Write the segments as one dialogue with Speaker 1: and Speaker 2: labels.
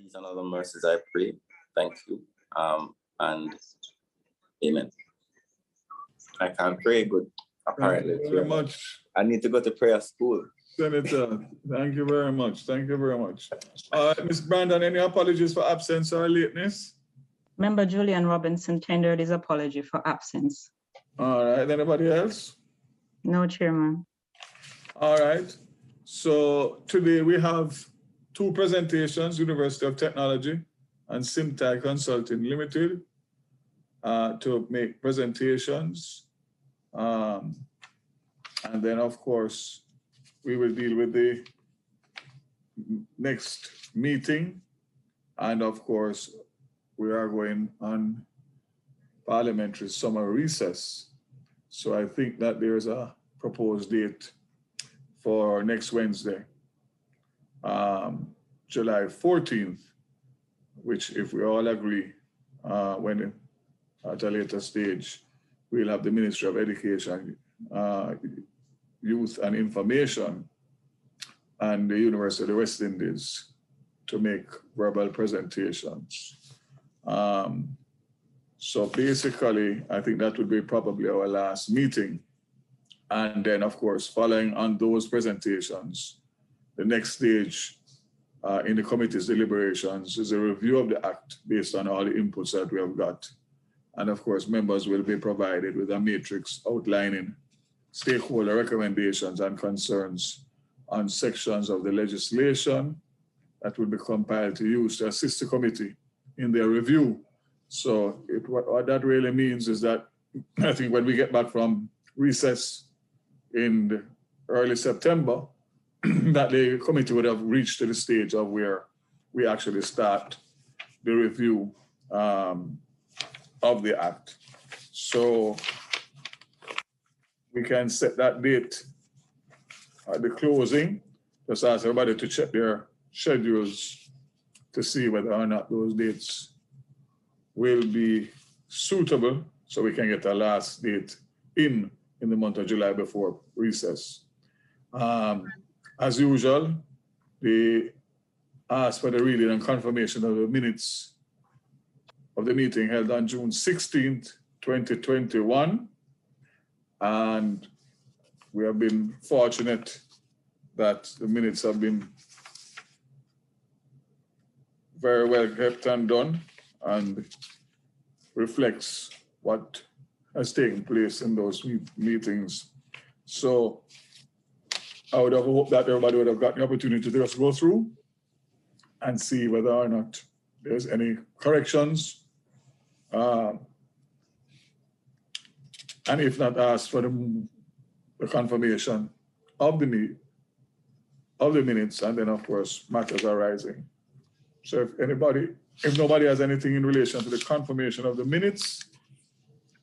Speaker 1: these and other mercies I pray. Thank you. And amen. I can't pray good, apparently.
Speaker 2: Thank you very much.
Speaker 1: I need to go to prayer school.
Speaker 2: Senator, thank you very much. Thank you very much. Ms. Brandon, any apologies for absence or lateness?
Speaker 3: Member Julian Robinson tendered his apology for absence.
Speaker 2: All right, anybody else?
Speaker 3: No, Chairman.
Speaker 2: All right, so today we have two presentations, University of Technology and Simtai Consulting Limited, to make presentations. And then, of course, we will deal with the next meeting. And of course, we are going on parliamentary summer recess. So I think that there's a proposed date for next Wednesday, July 14th, which if we all agree, when at a later stage, we'll have the Ministry of Education, Youth and Information and the University of the West Indies to make verbal presentations. So basically, I think that would be probably our last meeting. And then, of course, following on those presentations, the next stage in the committee's deliberations is a review of the Act based on all the inputs that we have got. And of course, members will be provided with a matrix outlining stakeholder recommendations and concerns on sections of the legislation that will be compiled to use to assist the committee in their review. So what that really means is that I think when we get back from recess in early September, that the committee would have reached to the stage of where we actually start the review of the Act. So we can set that date at the closing, just ask everybody to check their schedules to see whether or not those dates will be suitable so we can get a last date in the month of July before recess. As usual, they ask for the reading and confirmation of the minutes of the meeting held on June 16th, 2021. And we have been fortunate that the minutes have been very well kept and done and reflects what has taken place in those meetings. So I would have hoped that everybody would have got the opportunity to just go through and see whether or not there's any corrections. And if not, ask for the confirmation of the minutes, and then of course matters arising. So if nobody has anything in relation to the confirmation of the minutes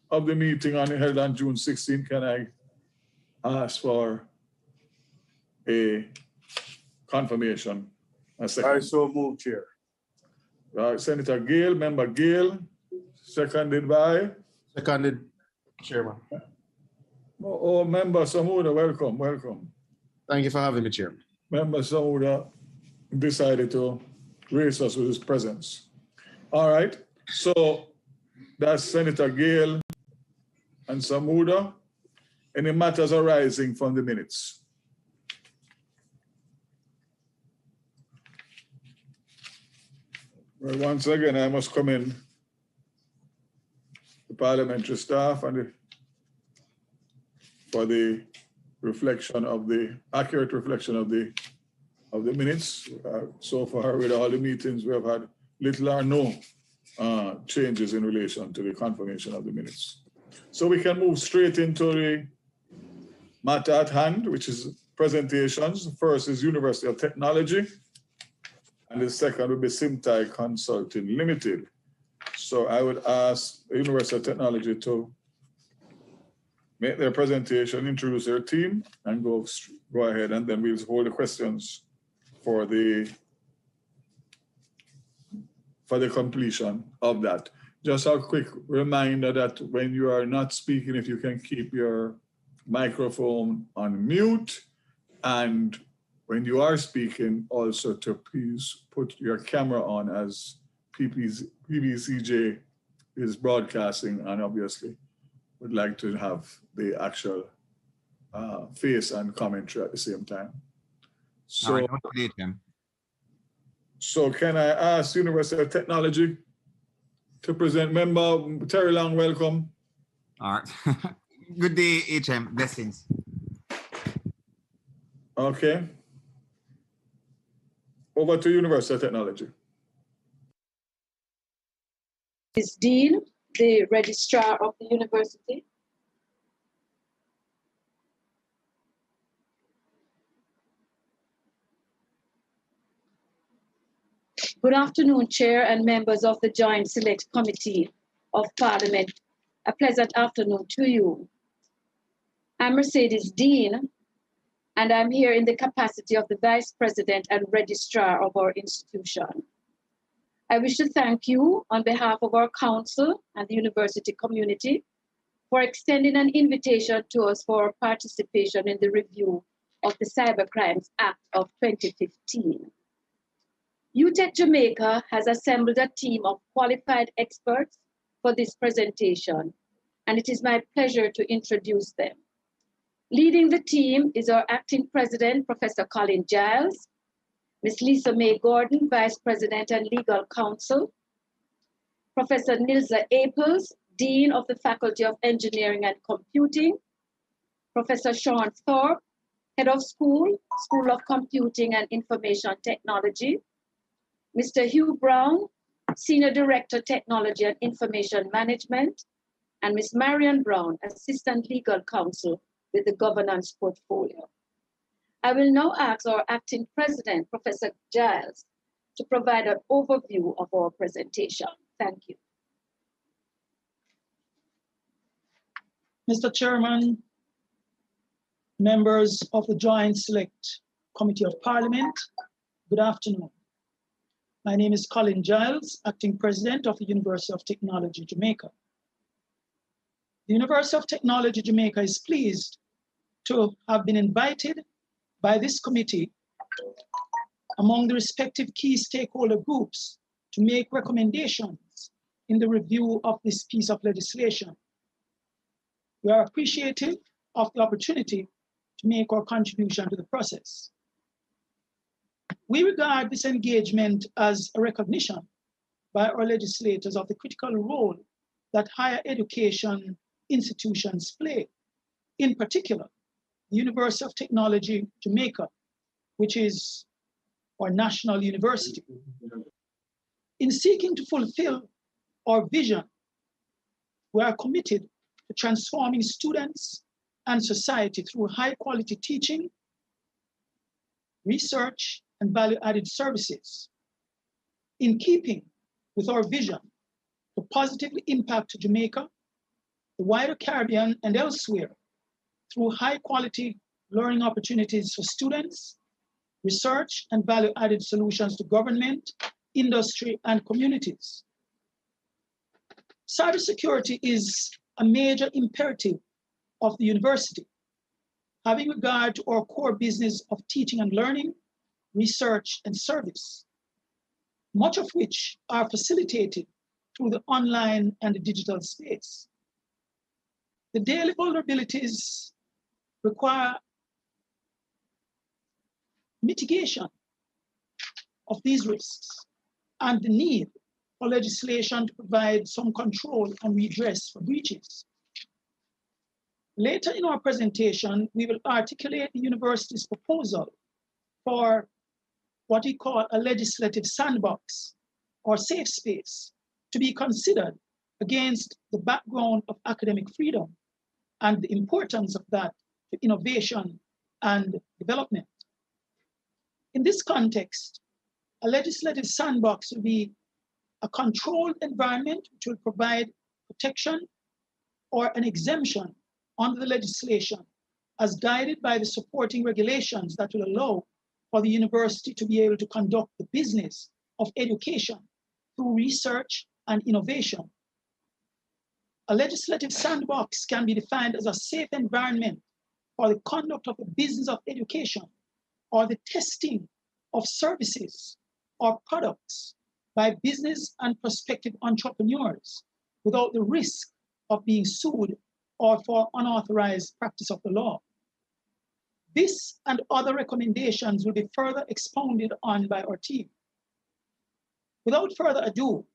Speaker 2: of the meeting held on June 16, can I ask for a confirmation? A second.
Speaker 4: I so move, Chair.
Speaker 2: Senator Gale, Member Gale, seconded by?
Speaker 4: Seconded, Chairman.
Speaker 2: Oh, Member Samuda, welcome.
Speaker 4: Thank you for having me, Chairman.
Speaker 2: Member Samuda decided to grace us with his presence. All right, so that's Senator Gale and Samuda. Any matters arising from the minutes? Well, once again, I must commend the parliamentary staff and for the reflection of the accurate reflection of the minutes. So far, with all the meetings, we have had little or no changes in relation to the confirmation of the minutes. So we can move straight into the matter at hand, which is presentations. The first is University of Technology, and the second will be Simtai Consulting Limited. So I would ask the University of Technology to make their presentation, introduce their team, and go ahead, and then we'll hold the questions for the completion of that. Just a quick reminder that when you are not speaking, if you can keep your microphone on mute, and when you are speaking, also to please put your camera on as PBCJ is broadcasting, and obviously would like to have the actual face and commentary at the same time. So,
Speaker 5: All right, noted, HM.
Speaker 2: so can I ask University of Technology to present member Terry Long, welcome.
Speaker 5: All right. Good day, HM. Blessings.
Speaker 2: Okay. Over to University of Technology.
Speaker 6: Is Dean, the registrar of the university. Good afternoon, Chair and members of the Joint Select Committee of Parliament. A pleasant afternoon to you. I'm Mercedes Dean, and I'm here in the capacity of the Vice President and Registrar of our institution. I wish to thank you on behalf of our council and the university community for extending an invitation to us for participation in the review of the Cybercrimes Act of 2015. UTech Jamaica has assembled a team of qualified experts for this presentation, and it is my pleasure to introduce them. Leading the team is our acting president, Professor Colin Giles, Ms. Lisa May Gordon, Vice President and Legal Counsel, Professor Nilsa Aples, Dean of the Faculty of Engineering and Computing, Professor Sean Thorpe, Head of School of Computing and Information Technology, Mr. Hugh Brown, Senior Director, Technology and Information Management, and Ms. Marion Brown, Assistant Legal Counsel with the Governance Portfolio. I will now ask our acting president, Professor Giles, to provide an overview of our presentation. Thank you.
Speaker 7: Mr. Chairman, members of the Joint Select Committee of Parliament, good afternoon. My name is Colin Giles, acting president of the University of Technology, Jamaica. The University of Technology, Jamaica is pleased to have been invited by this committee among the respective key stakeholder groups to make recommendations in the review of this piece of legislation. We are appreciative of the opportunity to make our contribution to the process. We regard this engagement as a recognition by our legislators of the critical role that higher education institutions play, in particular, the University of Technology, Jamaica, which is our national university. In seeking to fulfill our vision, we are committed to transforming students and society through high quality teaching, research, and value-added services, in keeping with our vision to positively impact Jamaica, the wider Caribbean, and elsewhere through high-quality learning opportunities for students, research, and value-added solutions to government, industry, and communities. Cybersecurity is a major imperative of the university, having regard to our core business of teaching and learning, research, and service, much of which are facilitated through the online and the digital space. The daily vulnerabilities require mitigation of these risks and the need for legislation to provide some control and redress for breaches. Later in our presentation, we will articulate the university's proposal for what we call a legislative sandbox or safe space to be considered against the background of academic freedom and the importance of that to innovation and development. In this context, a legislative sandbox will be a controlled environment which will provide protection or an exemption under the legislation as guided by the supporting regulations that will allow for the university to be able to conduct the business of education through research and innovation. A legislative sandbox can be defined as a safe environment for the conduct of the business of education or the testing of services or products by business and prospective entrepreneurs without the risk of being sued or for unauthorized practice of the law. This and other recommendations will be further expounded on by our team. Without further ado,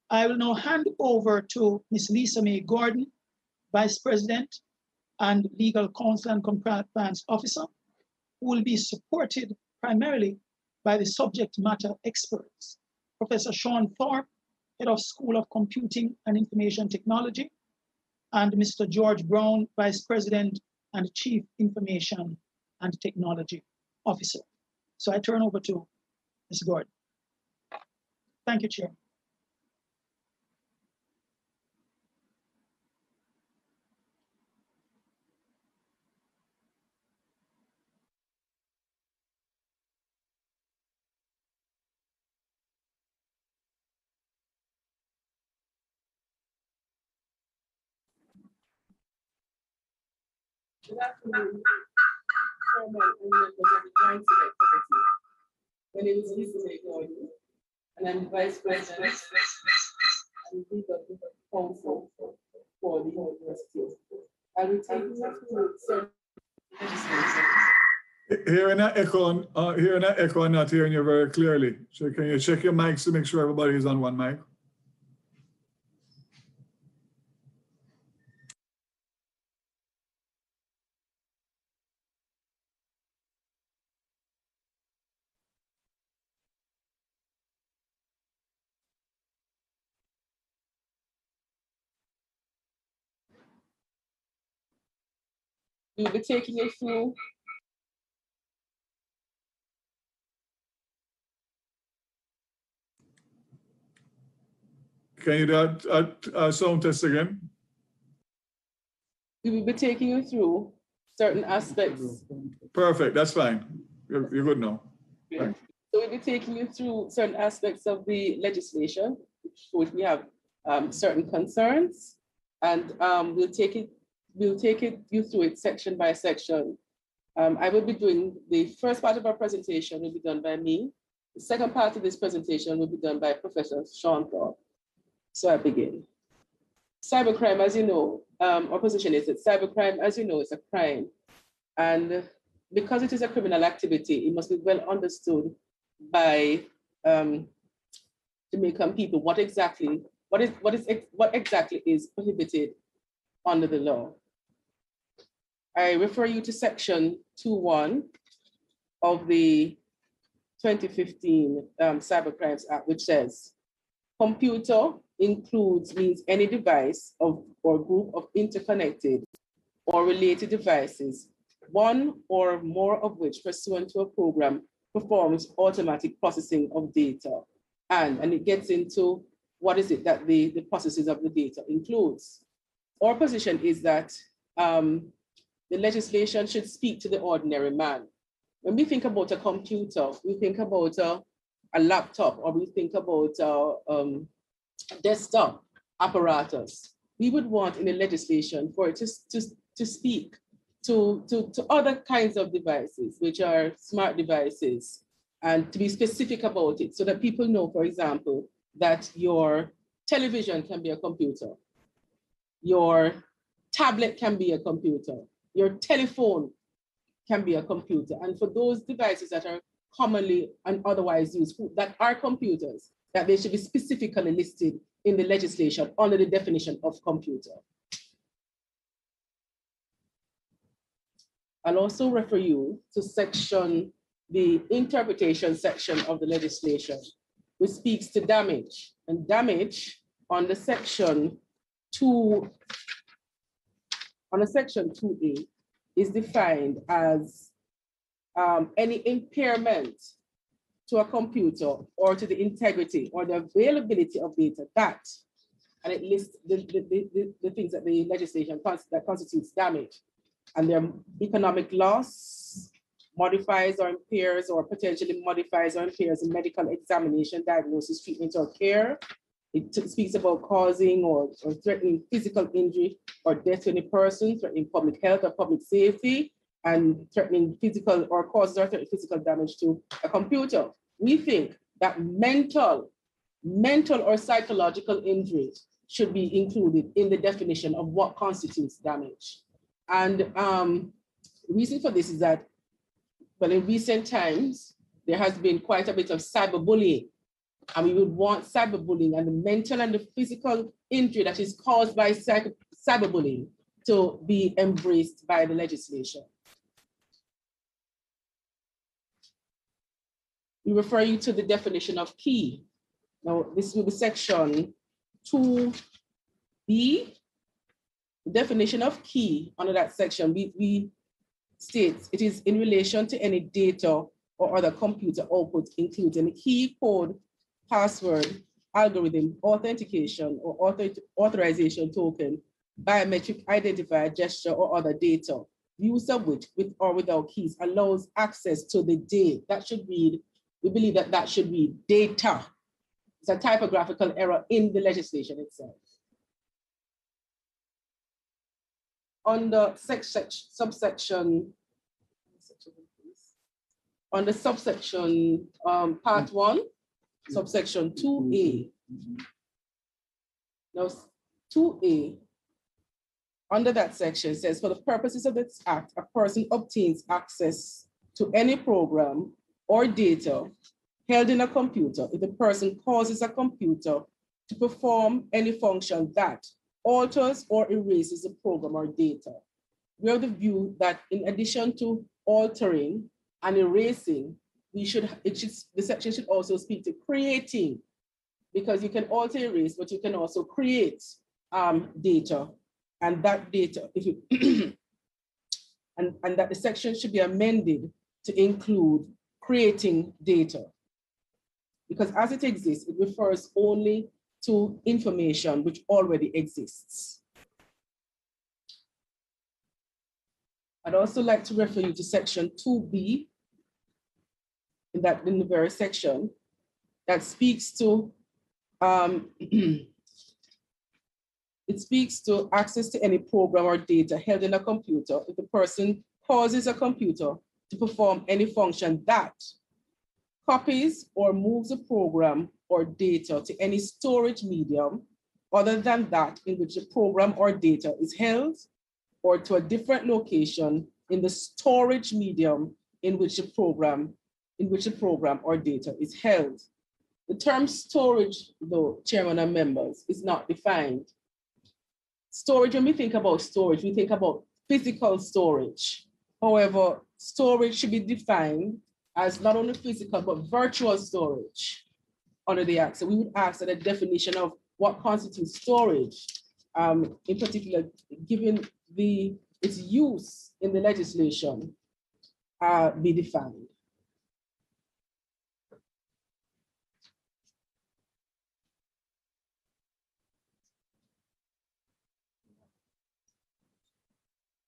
Speaker 7: I will now hand over to Ms. Lisa May Gordon, Vice President and Legal Counsel and Compliance Officer, who will be supported primarily by the subject matter experts, Professor Sean Thorpe, Head of School of Computing and Information Technology, and Mr. George Brown, Vice President and Chief Information and Technology Officer. So I turn over to Ms. Gordon. Thank you, Chair.
Speaker 8: Good afternoon, Chairman and members of the Joint Select Committee. My name is Lisa May Gordon, and I'm the Vice President and Legal Counsel for the University. I will take you through certain legislation.
Speaker 2: Hearing that echo, I'm not hearing you very clearly. So can you check your mics to make sure everybody is on one mic?
Speaker 8: We will be taking you through
Speaker 2: Can you do a sound test again?
Speaker 8: we will be taking you through certain aspects.
Speaker 2: Perfect, that's fine. You're good now. Thanks.
Speaker 8: So we'll be taking you through certain aspects of the legislation, which we have certain concerns, and we'll take you through it section by section. I will be doing the first part of our presentation will be done by me. The second part of this presentation will be done by Professor Sean Thorpe. So I begin. Cybercrime, as you know, our position is that cybercrime, as you know, is a crime. And because it is a criminal activity, it must be well understood by Jamaican people what exactly is prohibited under the law. I refer you to section 2.1 of the 2015 Cybercrimes Act, which says, computer means any device or group of interconnected or related devices, one or more of which pursuant to a program performs automatic processing of data. And it gets into what is it that the processes of the data includes. Our position is that the legislation should speak to the ordinary man. When we think about a computer, we think about a laptop, or we think about a desktop apparatus. We would want in the legislation for it to speak to other kinds of devices, which are smart devices, and to be specific about it so that people know, for example, that your television can be a computer, your tablet can be a computer, your telephone can be a computer. And for those devices that are commonly and otherwise used, that are computers, that they should be specifically listed in the legislation under the definition of computer. I'll also refer you to the interpretation section of the legislation, which speaks to damage. And damage on the section 2, on the section 2A is defined as any impairment to a computer or to the integrity or the availability of data and it lists the things that the legislation that constitutes damage. And their economic loss modifies or impairs or potentially modifies or impairs in medical examination, diagnosis, treatment, or care. It speaks about causing or threatening physical injury or death to any person, threatening public health or public safety, and threatening physical or causes or threatening physical damage to a computer. We think that mental or psychological injury should be included in the definition of what constitutes damage. And the reason for this is that, well, in recent times, there has been quite a bit of cyberbullying. And we would want cyberbullying and the mental and the physical injury that is caused by cyberbullying to be embraced by the legislation. We refer you to the definition of key. Now, this will be section 2B. The definition of key under that section, we state it is in relation to any data or other computer output, including a key, code, password, algorithm, authentication, or authorization token, biometric identifier, gesture, or other data, use of which, with or without keys, allows access to the data. That should read, we believe that that should read data. It's a typographical error in the legislation itself. Under subsection, under subsection part 1, subsection 2A. Now, 2A, under that section says, for the purposes of this act, a person obtains access to any program or data held in a computer if the person causes a computer to perform any function that alters or erases the program or data. We have the view that in addition to altering and erasing, the section should also speak to creating, because you can alter, erase, but you can also create data, and that data, if you and that the section should be amended to include creating data, because as it exists, it refers only to information which already exists. I'd also like to refer you to section 2B in the very section that speaks to it speaks to access to any program or data held in a computer if the person causes a computer to perform any function that copies or moves a program or data to any storage medium other than that in which the program or data is held, or to a different location in the storage medium in which the program or data is held. The term storage, though, Chairman and members, is not defined. Storage, when we think about storage, we think about physical storage. However, storage should be defined as not only physical, but virtual storage under the Act. So we would ask that a definition of what constitutes storage, in particular, given its use in the legislation, be defined.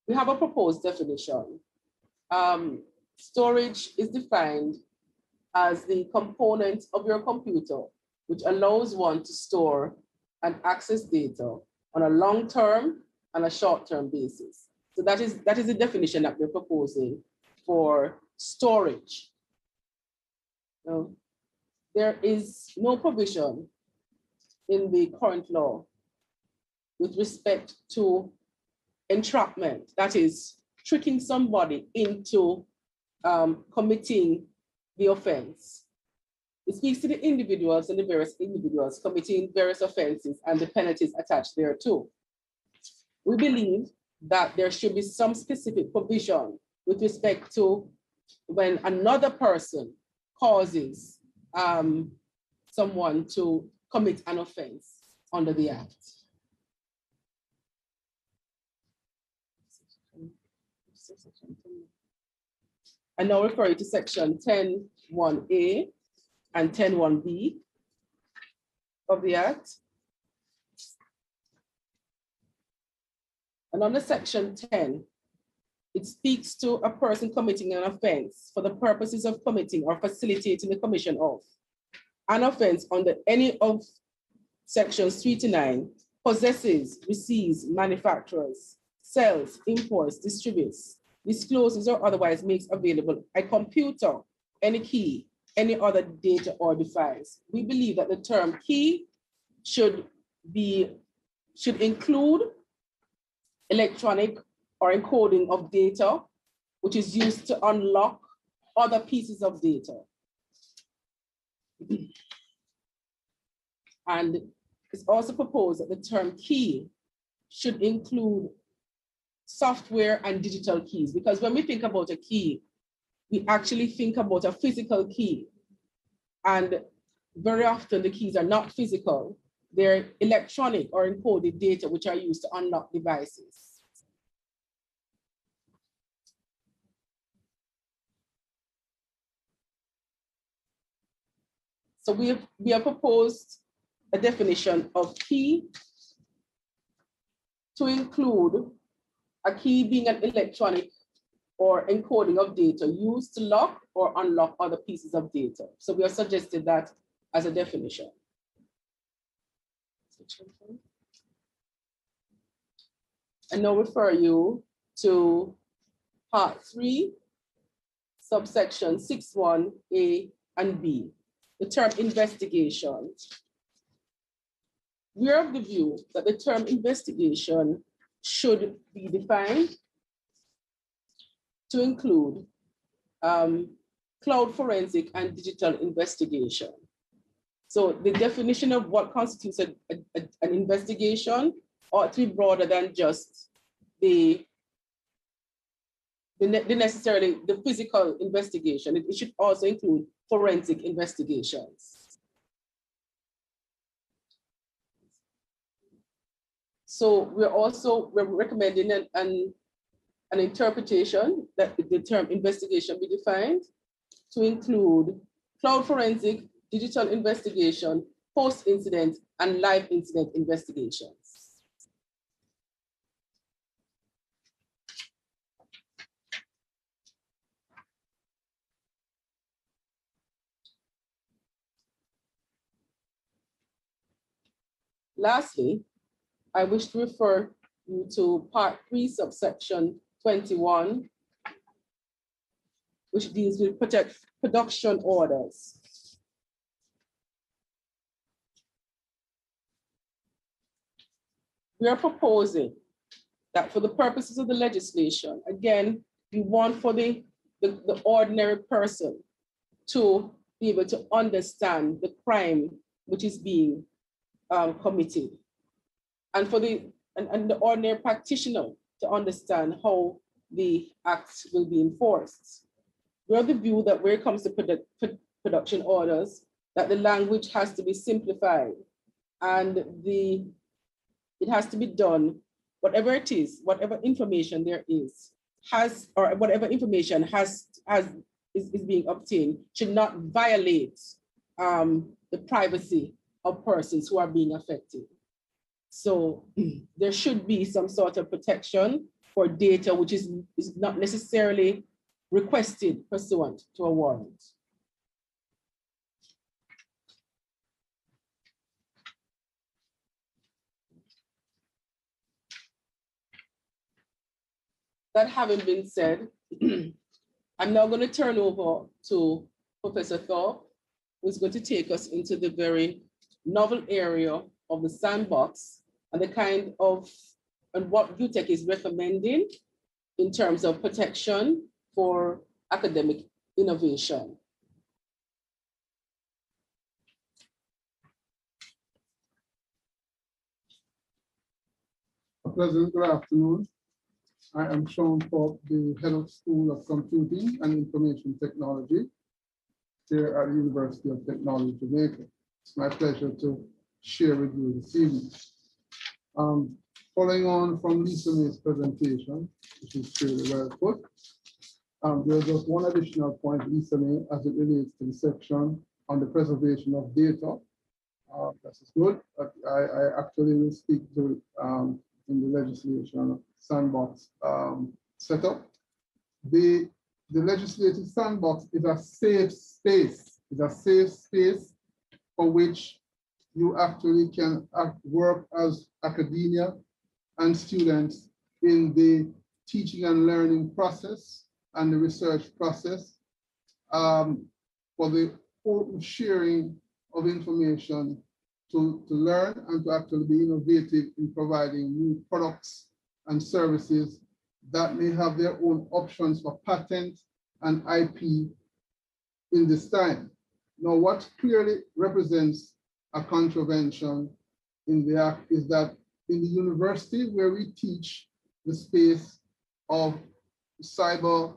Speaker 8: We have a proposed definition. Storage is defined as the component of your computer which allows one to store and access data on a long-term and a short-term basis. So that is the definition that we're proposing for storage. Now, there is no provision in the current law with respect to entrapment, that is, tricking somebody into committing the offense. It speaks to the individuals and the various individuals committing various offenses and the penalties attached thereto. We believe that there should be some specific provision with respect to when another person causes someone to commit an offense under the Act. I now refer you to section 10(1)A and 10(1)B of the Act. And under section 10, it speaks to a person committing an offense for the purposes of committing or facilitating the commission of an offense under any of sections 3 to 9, possesses, receives, manufactures, sells, imports, distributes, discloses or otherwise makes available a computer, any key, any other data or device. We believe that the term key should include electronic or encoding of data, which is used to unlock other pieces of data. And it's also proposed that the term key should include software and digital keys, because when we think about a key, we actually think about a physical key. And very often the keys are not physical, they're electronic or encoded data which are used to unlock devices. So we have proposed a definition of key to include a key being an electronic or encoding of data used to lock or unlock other pieces of data. So we have suggested that as a definition. I now refer you to part 3, subsection 6.1 and B, the term investigation. We are of the view that the term investigation should be defined to include cloud forensic and digital investigation. So the definition of what constitutes an investigation ought to be broader than just the necessarily the physical investigation. It should also include forensic investigations. So we're recommending an interpretation that the term investigation be defined to include cloud forensic, digital investigation, post-incident, and live incident investigations. Lastly, I wish to refer you to part 3, subsection 21, which deals with production orders. We are proposing that for the purposes of the legislation, again, we want for the ordinary person to be able to understand the crime which is being committed, and for the ordinary practitioner to understand how the act will be enforced. We're of the view that when it comes to production orders, that the language has to be simplified and it has to be done, whatever it is, whatever information there is, or whatever information is being obtained should not violate the privacy of persons who are being affected. So there should be some sort of protection for data which is not necessarily requested pursuant to a warrant. That having been said, I'm now going to turn over to Professor Thorpe, who's going to take us into the very novel area of the sandbox and the kind of, and what UTEC is recommending in terms of protection for academic innovation.
Speaker 9: A pleasant good afternoon. I am Sean Thorpe, the head of School of Computing and Information Technology here at the University of Technology, Jamaica. It's my pleasure to share with you this evening. Following on from Lisa May's presentation, which is really well put, there's just one additional point, Lisa May, as it relates to the section on the preservation of data. This is good. I actually will speak to in the legislation sandbox setup. The legislative sandbox is a safe space. It's a safe space for which you actually can work as academia and students in the teaching and learning process and the research process, for the open sharing of information to learn and to actually be innovative in providing new products and services that may have their own options for patent and IP in this time. Now, what clearly represents a contravention in the act is that in the university where we teach the space of cyber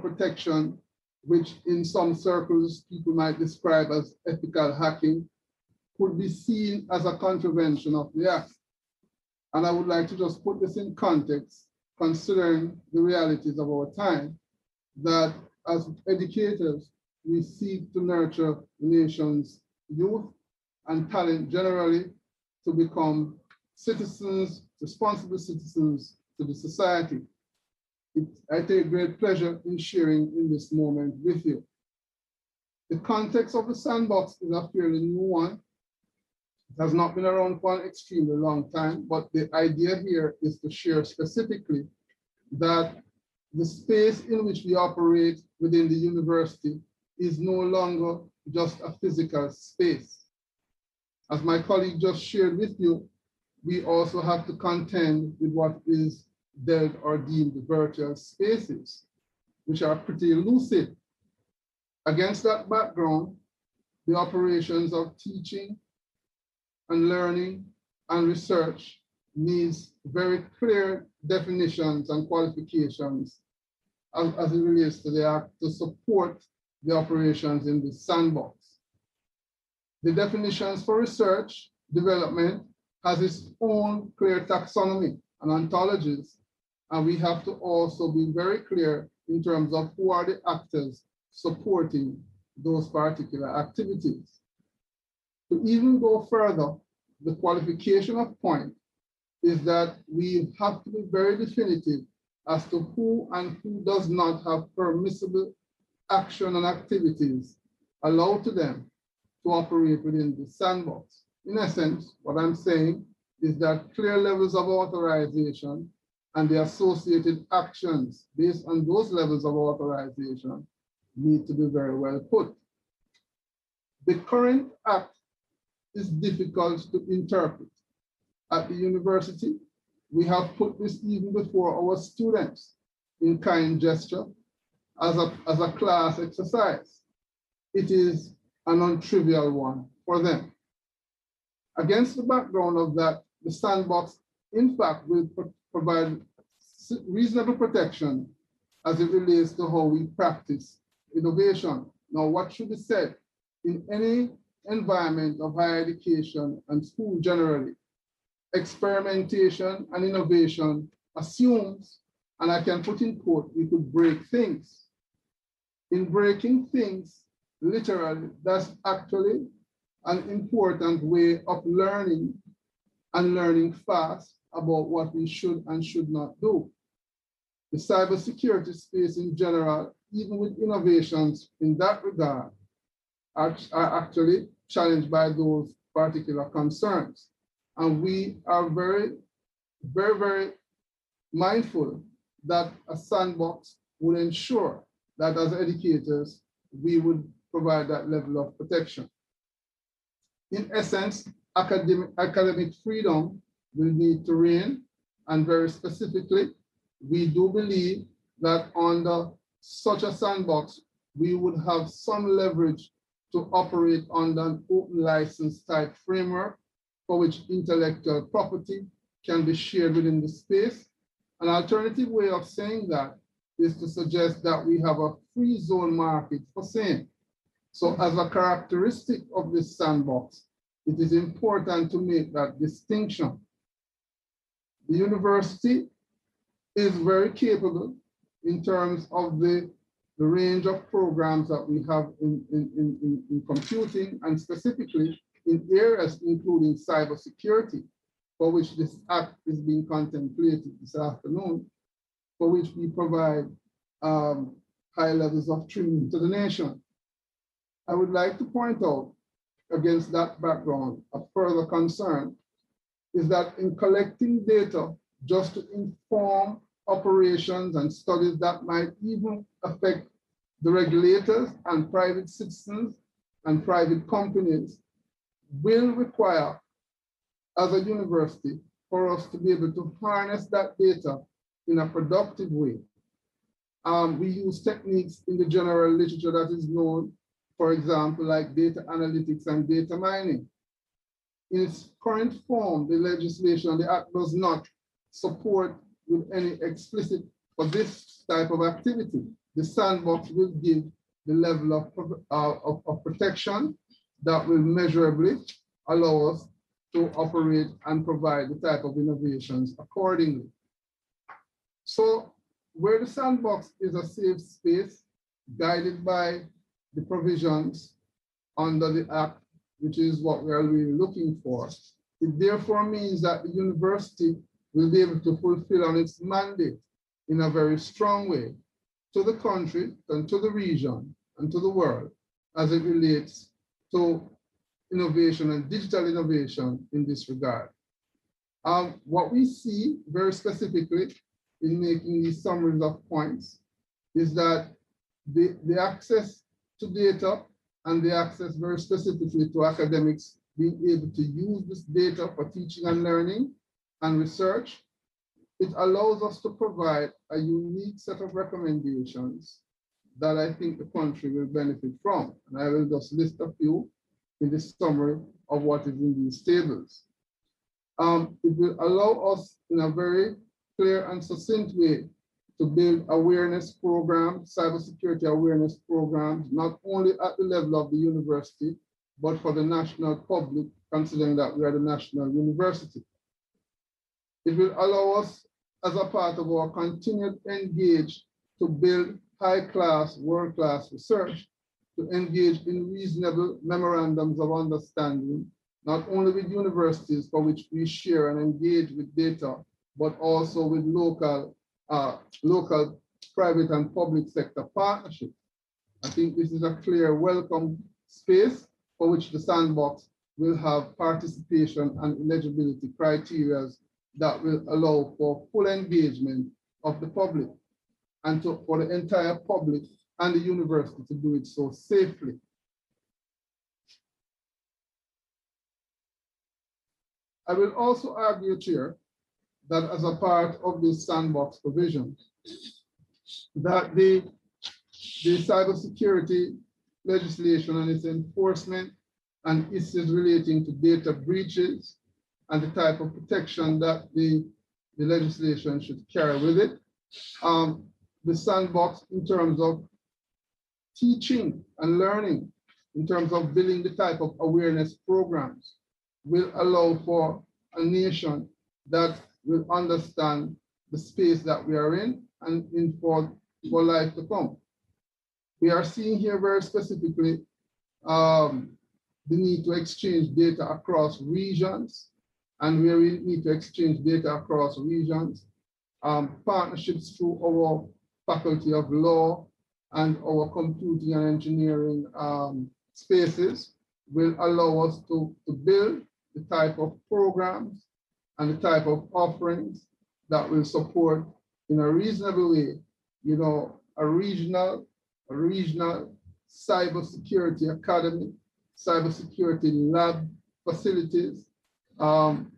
Speaker 9: protection, which in some circles people might describe as ethical hacking, could be seen as a contravention of the act. And I would like to just put this in context, considering the realities of our time, that as educators, we seek to nurture the nation's youth and talent generally to become citizens, responsible citizens to the society. I take great pleasure in sharing in this moment with you. The context of the sandbox is a fairly new one. It has not been around for an extremely long time, but the idea here is to share specifically that the space in which we operate within the university is no longer just a physical space. As my colleague just shared with you, we also have to contend with what is deemed virtual spaces, which are pretty elusive. Against that background, the operations of teaching and learning and research needs very clear definitions and qualifications as it relates to the act to support the operations in the sandbox. The definitions for research development has its own clear taxonomy and ontologies, and we have to also be very clear in terms of who are the actors supporting those particular activities. To even go further, the qualification of point is that we have to be very definitive as to who and who does not have permissible action and activities allowed to them to operate within the sandbox. In essence, what I'm saying is that clear levels of authorization and the associated actions based on those levels of authorization need to be very well put. The current act is difficult to interpret. At the university, we have put this even before our students in kind gesture as a class exercise. It is a non-trivial one for them. Against the background of that, the sandbox, in fact, will provide reasonable protection as it relates to how we practice innovation. Now, what should be said in any environment of higher education and school generally, experimentation and innovation assumes, and I can put in quote, we could break things. In breaking things, literally, that's actually an important way of learning and learning fast about what we should and should not do. The cybersecurity space in general, even with innovations in that regard, are actually challenged by those particular concerns. And we are very, very, very mindful that a sandbox would ensure that as educators, we would provide that level of protection. In essence, academic freedom will need to reign, and very specifically, we do believe that under such a sandbox, we would have some leverage to operate under an open license type framework for which intellectual property can be shared within the space. An alternative way of saying that is to suggest that we have a free zone market for same. So as a characteristic of this sandbox, it is important to make that distinction. The university is very capable in terms of the range of programs that we have in computing, and specifically in areas including cybersecurity, for which this act is being contemplated this afternoon, for which we provide high levels of training to the nation. I would like to point out, against that background, a further concern is that in collecting data just to inform operations and studies that might even affect the regulators and private citizens and private companies will require, as a university, for us to be able to harness that data in a productive way. We use techniques in the general literature that is known, for example, like data analytics and data mining. In its current form, the legislation, the act does not support with any explicit for this type of activity. The sandbox will give the level of protection that will measurably allow us to operate and provide the type of innovations accordingly. So where the sandbox is a safe space guided by the provisions under the Act, which is what we are really looking for, it therefore means that the university will be able to fulfill on its mandate in a very strong way to the country and to the region and to the world as it relates to innovation and digital innovation in this regard. What we see very specifically in making these summaries of points is that the access to data and the access very specifically to academics being able to use this data for teaching and learning and research, it allows us to provide a unique set of recommendations that I think the country will benefit from. And I will just list a few in this summary of what is in these tables. It will allow us in a very clear and succinct way to build awareness programs, cybersecurity awareness programs, not only at the level of the university, but for the national public, considering that we are the national university. It will allow us, as a part of our continued engage to build high-class, world-class research, to engage in reasonable memorandums of understanding, not only with universities for which we share and engage with data, but also with local private and public sector partnerships. I think this is a clear, welcome space for which the sandbox will have participation and eligibility criteria that will allow for full engagement of the public and for the entire public and the university to do it so safely. I will also argue, Chair, that as a part of this sandbox provision, that the cybersecurity legislation and its enforcement and issues relating to data breaches and the type of protection that the legislation should carry with it. The sandbox in terms of teaching and learning, in terms of building the type of awareness programs, will allow for a nation that will understand the space that we are in and for life to come. We are seeing here very specifically the need to exchange data across regions, and we need to exchange data across regions. Partnerships through our Faculty of Law and our computing and engineering spaces will allow us to build the type of programs and the type of offerings that will support in a reasonable way, a regional cybersecurity academy, cybersecurity lab facilities,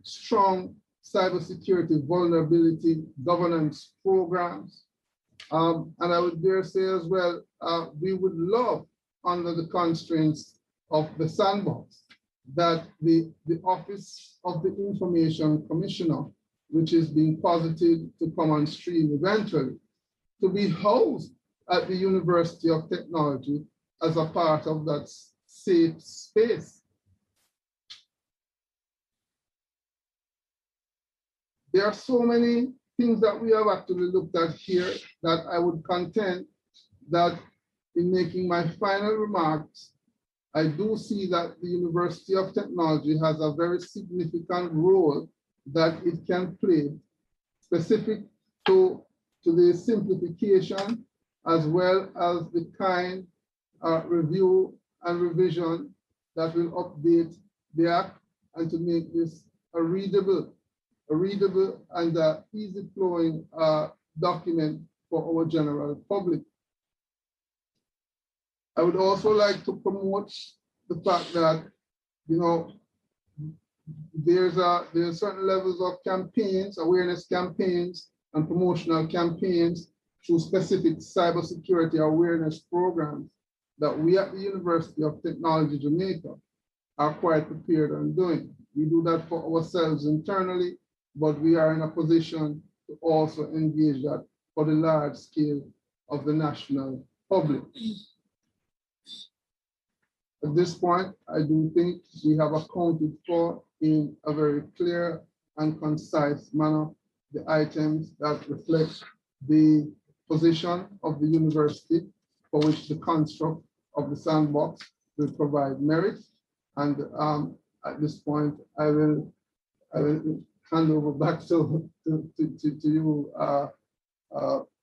Speaker 9: strong cybersecurity vulnerability governance programs. And I would dare say as well, we would love, under the constraints of the sandbox, that the Office of the Information Commissioner, which is being posited to come on stream eventually, to be housed at the University of Technology as a part of that safe space. There are so many things that we have actually looked at here that I would contend that in making my final remarks, I do see that the University of Technology has a very significant role that it can play specific to the simplification as well as the kind review and revision that will update the Act and to make this a readable and easy flowing document for our general public. I would also like to promote the fact that, you know, there's certain levels of campaigns, awareness campaigns and promotional campaigns through specific cybersecurity awareness programs that we at the University of Technology Jamaica are quite prepared on doing. We do that for ourselves internally, but we are in a position to also engage that for the large scale of the national public. At this point, I do think we have accounted for in a very clear and concise manner the items that reflect the position of the university for which the construct of the sandbox will provide merit. And at this point, I will hand over back to you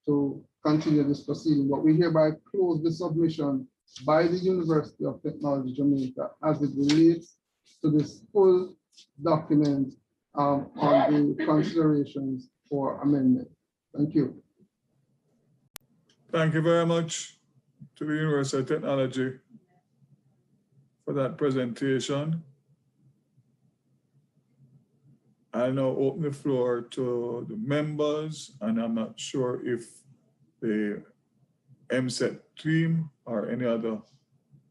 Speaker 9: to continue this proceeding. But we hereby close the submission by the University of Technology Jamaica as it relates to this full document on the considerations for amendment. Thank you.
Speaker 2: Thank you very much to the University of Technology for that presentation. I'll now open the floor to the members, and I'm not sure if the MSET team or any other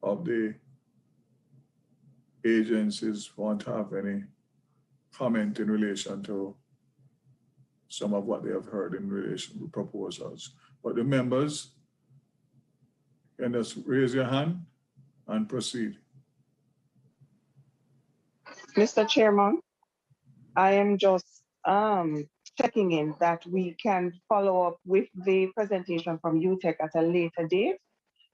Speaker 2: of the agencies want to have any comment in relation to some of what they have heard in relation to proposals. But the members can just raise your hand and proceed.
Speaker 10: Mr. Chairman, I am just checking in that we can follow up with the presentation from UTech at a later date,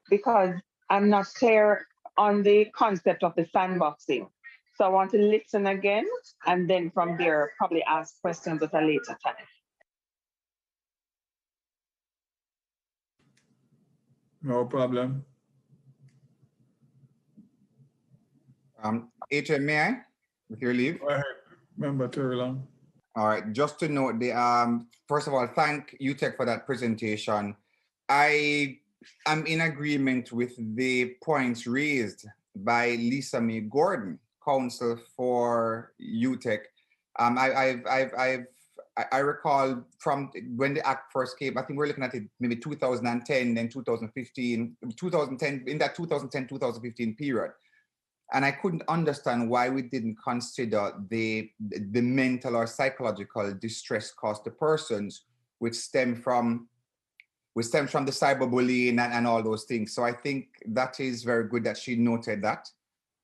Speaker 10: because I'm not clear on the concept of the sandboxing. So I want to listen again, and then from there, probably ask questions at a later time.
Speaker 2: No problem.
Speaker 5: HM, may I, with your leave?
Speaker 2: Go ahead, Member Terry Long.
Speaker 5: All right, just to note, first of all, thank UTech for that presentation. I am in agreement with the points raised by Lisa May Gordon, counsel for UTech. I recall from when the act first came, I think we're looking at it maybe 2010, then 2015, 2010, in that 2010-2015 period. And I couldn't understand why we didn't consider the mental or psychological distress caused to persons which stem from the cyberbullying and all those things. So I think that is very good that she noted that.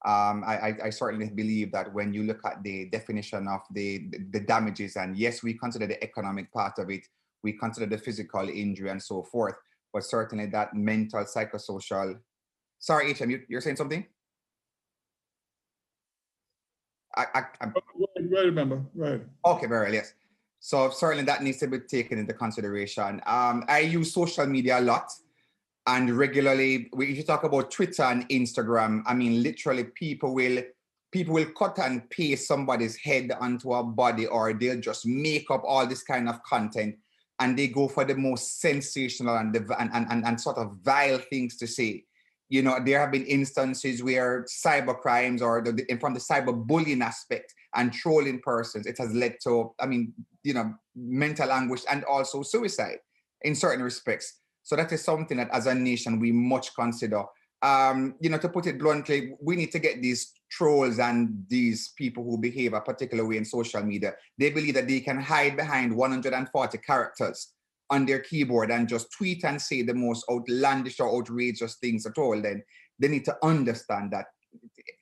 Speaker 5: I certainly believe that when you look at the definition of the damages, and yes, we consider the economic part of it, we consider the physical injury and so forth, but certainly that mental, psychosocial. Sorry, HM, you're saying something?
Speaker 2: Right, remember, right.
Speaker 5: Okay, very well, yes. So certainly that needs to be taken into consideration. I use social media a lot, and regularly, if you talk about Twitter and Instagram, I mean, literally people will cut and paste somebody's head onto a body, or they'll just make up all this kind of content, and they go for the most sensational and sort of vile things to say. You know, there have been instances where cybercrimes or from the cyberbullying aspect and trolling persons, it has led to, I mean, you know, mental anguish and also suicide in certain respects. So that is something that as a nation, we much consider. You know, to put it bluntly, we need to get these trolls and these people who behave a particular way in social media. They believe that they can hide behind 140 characters on their keyboard and just tweet and say the most outlandish or outrageous things at all. Then they need to understand that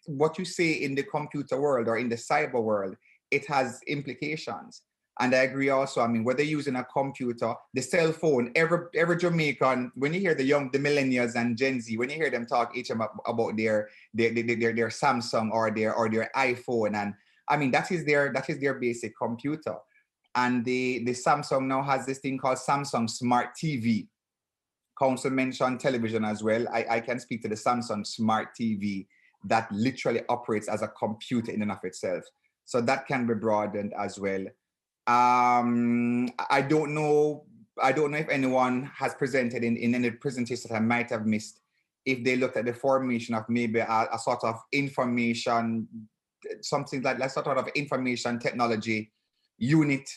Speaker 5: what you say in the computer world or in the cyber world, it has implications. And I agree also, I mean, whether you're using a computer, the cell phone, every Jamaican, when you hear the millennials and Gen Z, when you hear them talk about their Samsung or their iPhone, and I mean, that is their basic computer. And the Samsung now has this thing called Samsung Smart TV. Council mentioned television as well. I can speak to the Samsung Smart TV that literally operates as a computer in and of itself. So that can be broadened as well. I don't know I don't know if anyone has presented in any presentation that I might have missed, if they looked at the formation of maybe a sort of information, something like that sort of information technology unit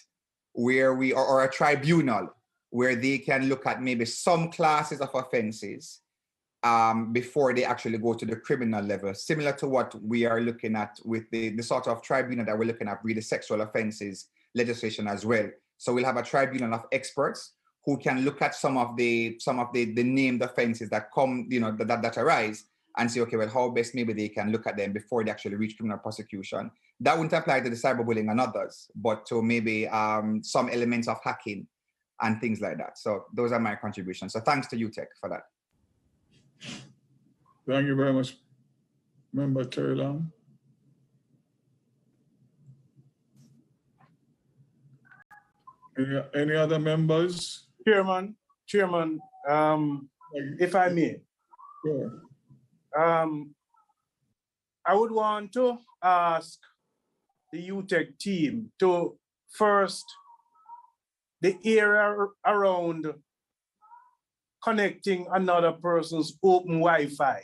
Speaker 5: where we, or a tribunal where they can look at maybe some classes of offenses before they actually go to the criminal level, similar to what we are looking at with the sort of tribunal that we're looking at, really sexual offenses legislation as well. So we'll have a tribunal of experts who can look at some of the named offenses that come, you know, that arise, and say, okay, well, how best maybe they can look at them before they actually reach criminal prosecution. That wouldn't apply to the cyberbullying and others, but to maybe some elements of hacking and things like that. So those are my contributions. So thanks to UTech for that.
Speaker 2: Thank you very much, Member Terry Long. Any other members?
Speaker 11: Chairman, if I may.
Speaker 2: Sure.
Speaker 11: I would want to ask the UTech team to first, the area around connecting another person's open Wi-Fi.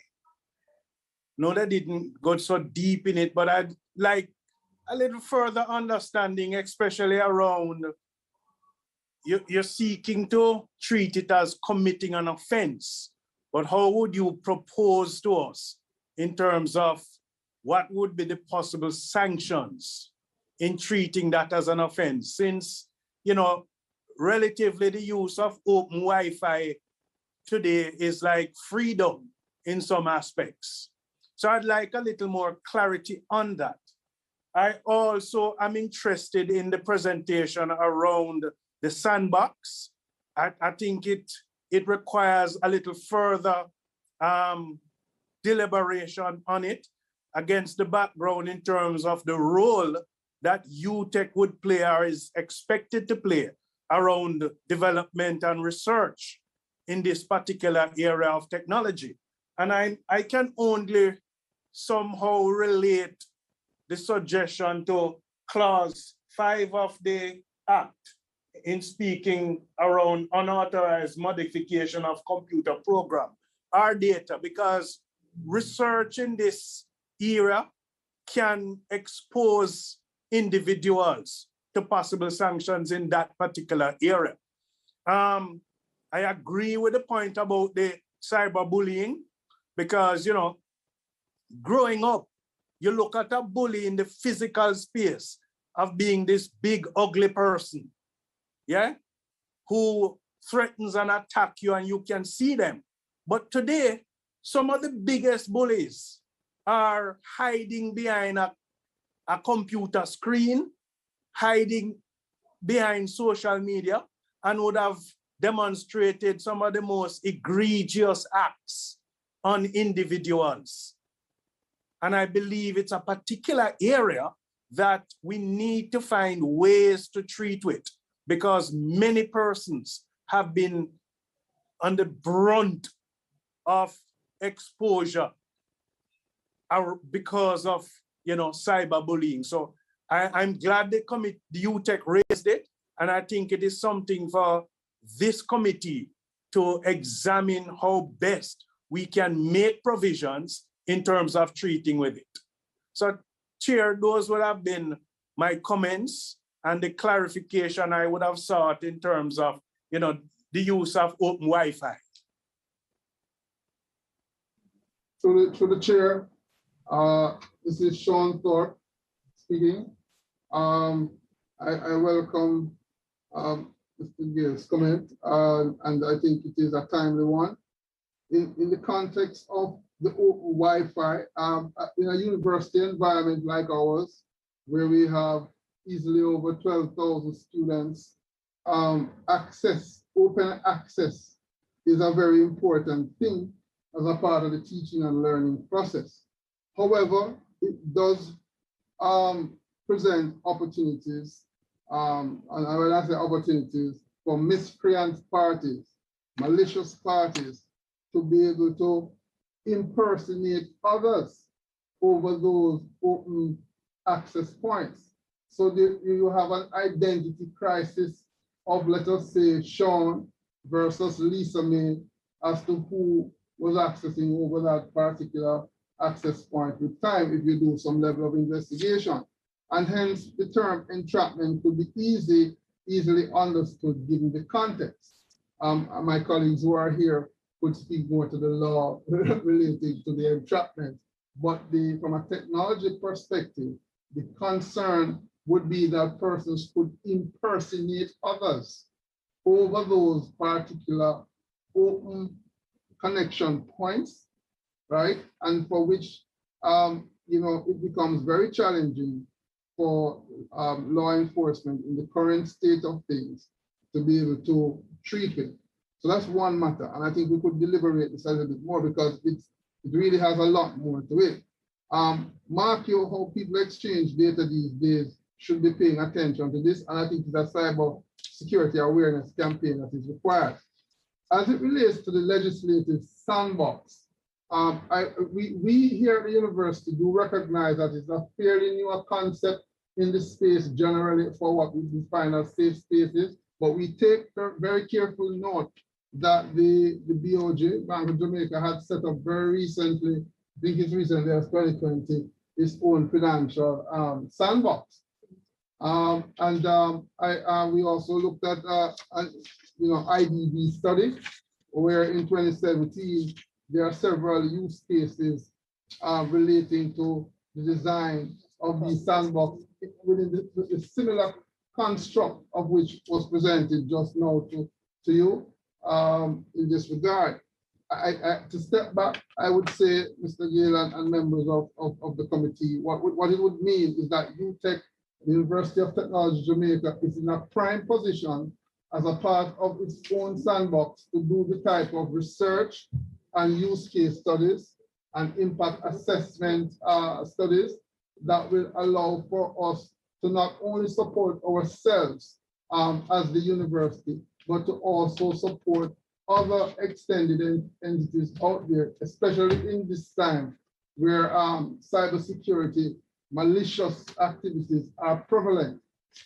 Speaker 11: No, they didn't go so deep in it, but I'd like a little further understanding, especially around you're seeking to treat it as committing an offense, but how would you propose to us in terms of what would be the possible sanctions in treating that as an offense? Since, you know, relatively the use of open Wi-Fi today is like freedom in some aspects. So I'd like a little more clarity on that. I also am interested in the presentation around the sandbox. I think it requires a little further deliberation on it against the background in terms of the role that UTech would play or is expected to play around development and research in this particular area of technology. And I can only somehow relate the suggestion to clause 5 of the Act in speaking around unauthorized modification of computer program or data, because research in this era can expose individuals to possible sanctions in that particular area. I agree with the point about the cyberbullying, because, you know, growing up, you look at a bully in the physical space of being this big, ugly person, yeah, who threatens and attack you and you can see them. But today, some of the biggest bullies are hiding behind a computer screen, hiding behind social media, and would have demonstrated some of the most egregious acts on individuals. And I believe it's a particular area that we need to find ways to treat with, because many persons have been on the brunt of exposure because of, you know, cyberbullying. So I'm glad the UTech raised it, and I think it is something for this committee to examine how best we can make provisions in terms of treating with it. So, Chair, those would have been my comments and the clarification I would have sought in terms of, you know, the use of open Wi-Fi.
Speaker 9: To the chair, this is Sean Thorpe speaking. I welcome Mr. Gill's comment, and I think it is a timely one. In the context of the open Wi-Fi, in a university environment like ours, where we have easily over 12,000 students, open access is a very important thing as a part of the teaching and learning process. However, it does present opportunities, and when I say opportunities, for miscreant parties, malicious parties, to be able to impersonate others over those open access points. So you have an identity crisis of, let us say, Sean versus Lisa May as to who was accessing over that particular access point with time if you do some level of investigation. And hence the term entrapment could be easily understood given the context. My colleagues who are here could speak more to the law relating to the entrapment, but from a technology perspective, the concern would be that persons could impersonate others over those particular open connection points, right? And for which, it becomes very challenging for law enforcement in the current state of things to be able to treat it. So that's one matter. And I think we could deliberate this a little bit more because it really has a lot more to it. Mark, how people exchange data these days should be paying attention to this. And I think it's a cyber security awareness campaign that is required. As it relates to the legislative sandbox, we here at the university do recognize that it's a fairly new concept in this space generally for what we define as safe spaces, but we take very careful note that the BOJ, Bank of Jamaica, had set up very recently, I think it's recently as 2020, its own financial sandbox. We also looked at IDB study, where in 2017, there are several use cases relating to the design of the sandbox within the similar construct of which was presented just now to you in this regard. To step back, I would say, Mr. Gale and members of the committee, what it would mean is that UTech, the University of Technology Jamaica, is in a prime position as a part of its own sandbox to do the type of research and use case studies and impact assessment studies that will allow for us to not only support ourselves as the university, but to also support other extended entities out there, especially in this time where cybersecurity, malicious activities are prevalent.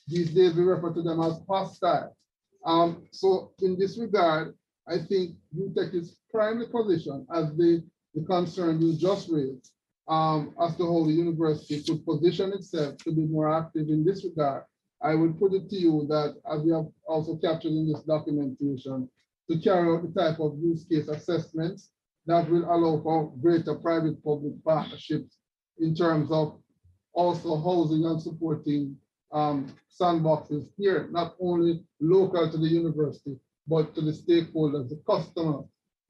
Speaker 9: These days we refer to them as hostile. So in this regard, I think UTech is primarily positioned as the concern you just raised as to how the university could position itself to be more active in this regard. I would put it to you that, as we have also captured in this documentation, to carry out the type of use case assessments that will allow for greater private-public partnerships in terms of also housing and supporting sandboxes here, not only local to the university, but to the stakeholders, the customers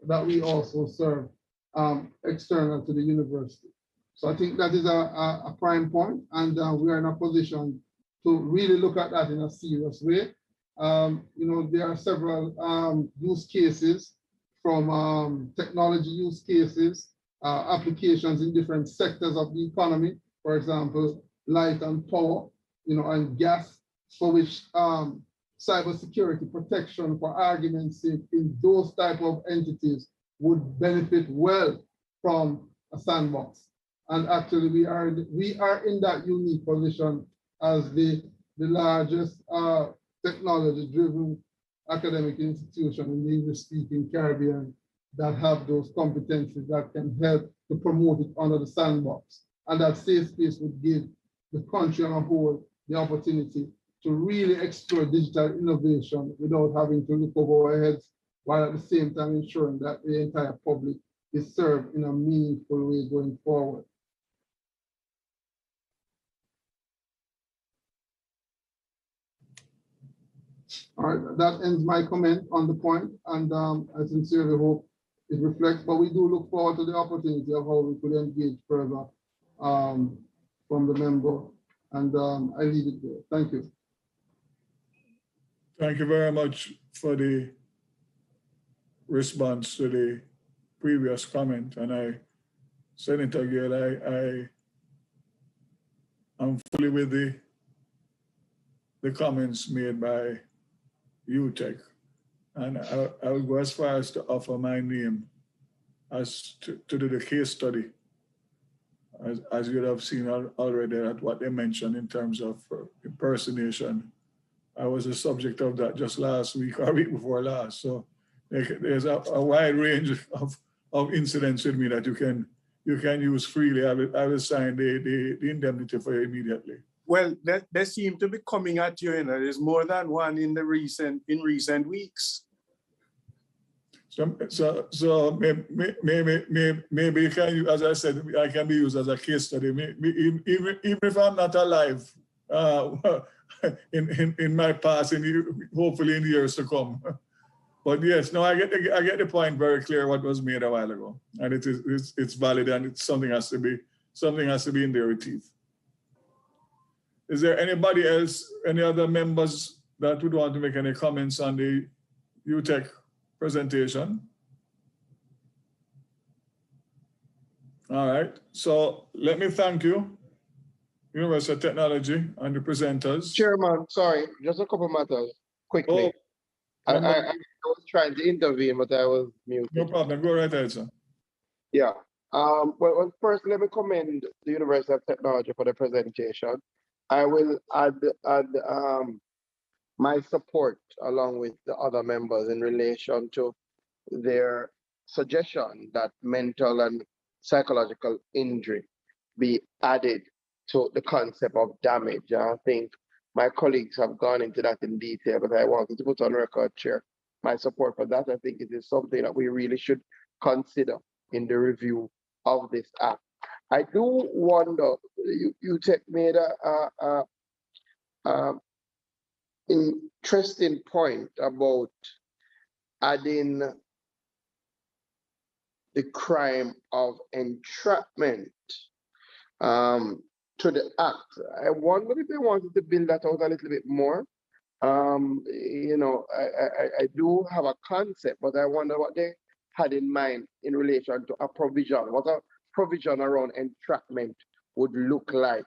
Speaker 9: that we also serve external to the university. So I think that is a prime point, and we are in a position to really look at that in a serious way. There are several use cases from technology use cases, applications in different sectors of the economy, for example, light and power, and gas, for which cybersecurity protection, for argument's sake, in those type of entities would benefit well from a sandbox. And actually, we are in that unique position as the largest technology-driven academic institution in the English-speaking Caribbean that have those competencies that can help to promote it under the sandbox. And that safe space would give the country on a whole the opportunity to really explore digital innovation without having to look over our heads, while at the same time ensuring that the entire public is served in a meaningful way going forward. All right, that ends my comment on the point, and I sincerely hope it reflects, but we do look forward to the opportunity of how we could engage further from the member, and I leave it there. Thank you.
Speaker 2: Thank you very much for the response to the previous comment. And Senator Gale, I'm fully with the comments made by UTech. And I will go as far as to offer my name as to do the case study. As you have seen already at what they mentioned in terms of impersonation I was the subject of that just last week or week before last. So there's a wide range of incidents with me that you can use freely. I will sign the indemnity for you immediately.
Speaker 11: Well, they seem to be coming at you. There's more than one in recent weeks. So maybe you can, as I said, I can be used as a case study. Even if I'm not alive in my past, hopefully in years to come. But yes, no, I get the point very clear what was made a while ago, and it's valid, and it's something has to be in there with teeth. Is there anybody else, any other members that would want to make any comments on the UTech presentation? All right, so let me thank you, University of Technology, and the presenters.
Speaker 12: Chairman, sorry, just a couple matters quickly. I was trying to intervene, but I was muted.
Speaker 2: No problem, go right ahead, sir.
Speaker 12: Yeah. Well, first, let me commend the University of Technology for the presentation. I will add my support along with the other members in relation to their suggestion that mental and psychological injury be added to the concept of damage. I think my colleagues have gone into that in detail, but I wanted to put on record, Chair, my support for that. I think it is something that we really should consider in the review of this act. I do wonder, you made a interesting point about adding the crime of entrapment to the act. I wonder if they wanted to build that out a little bit more. You know, I do have a concept, but I wonder what they had in mind in relation to a provision, what a provision around entrapment would look like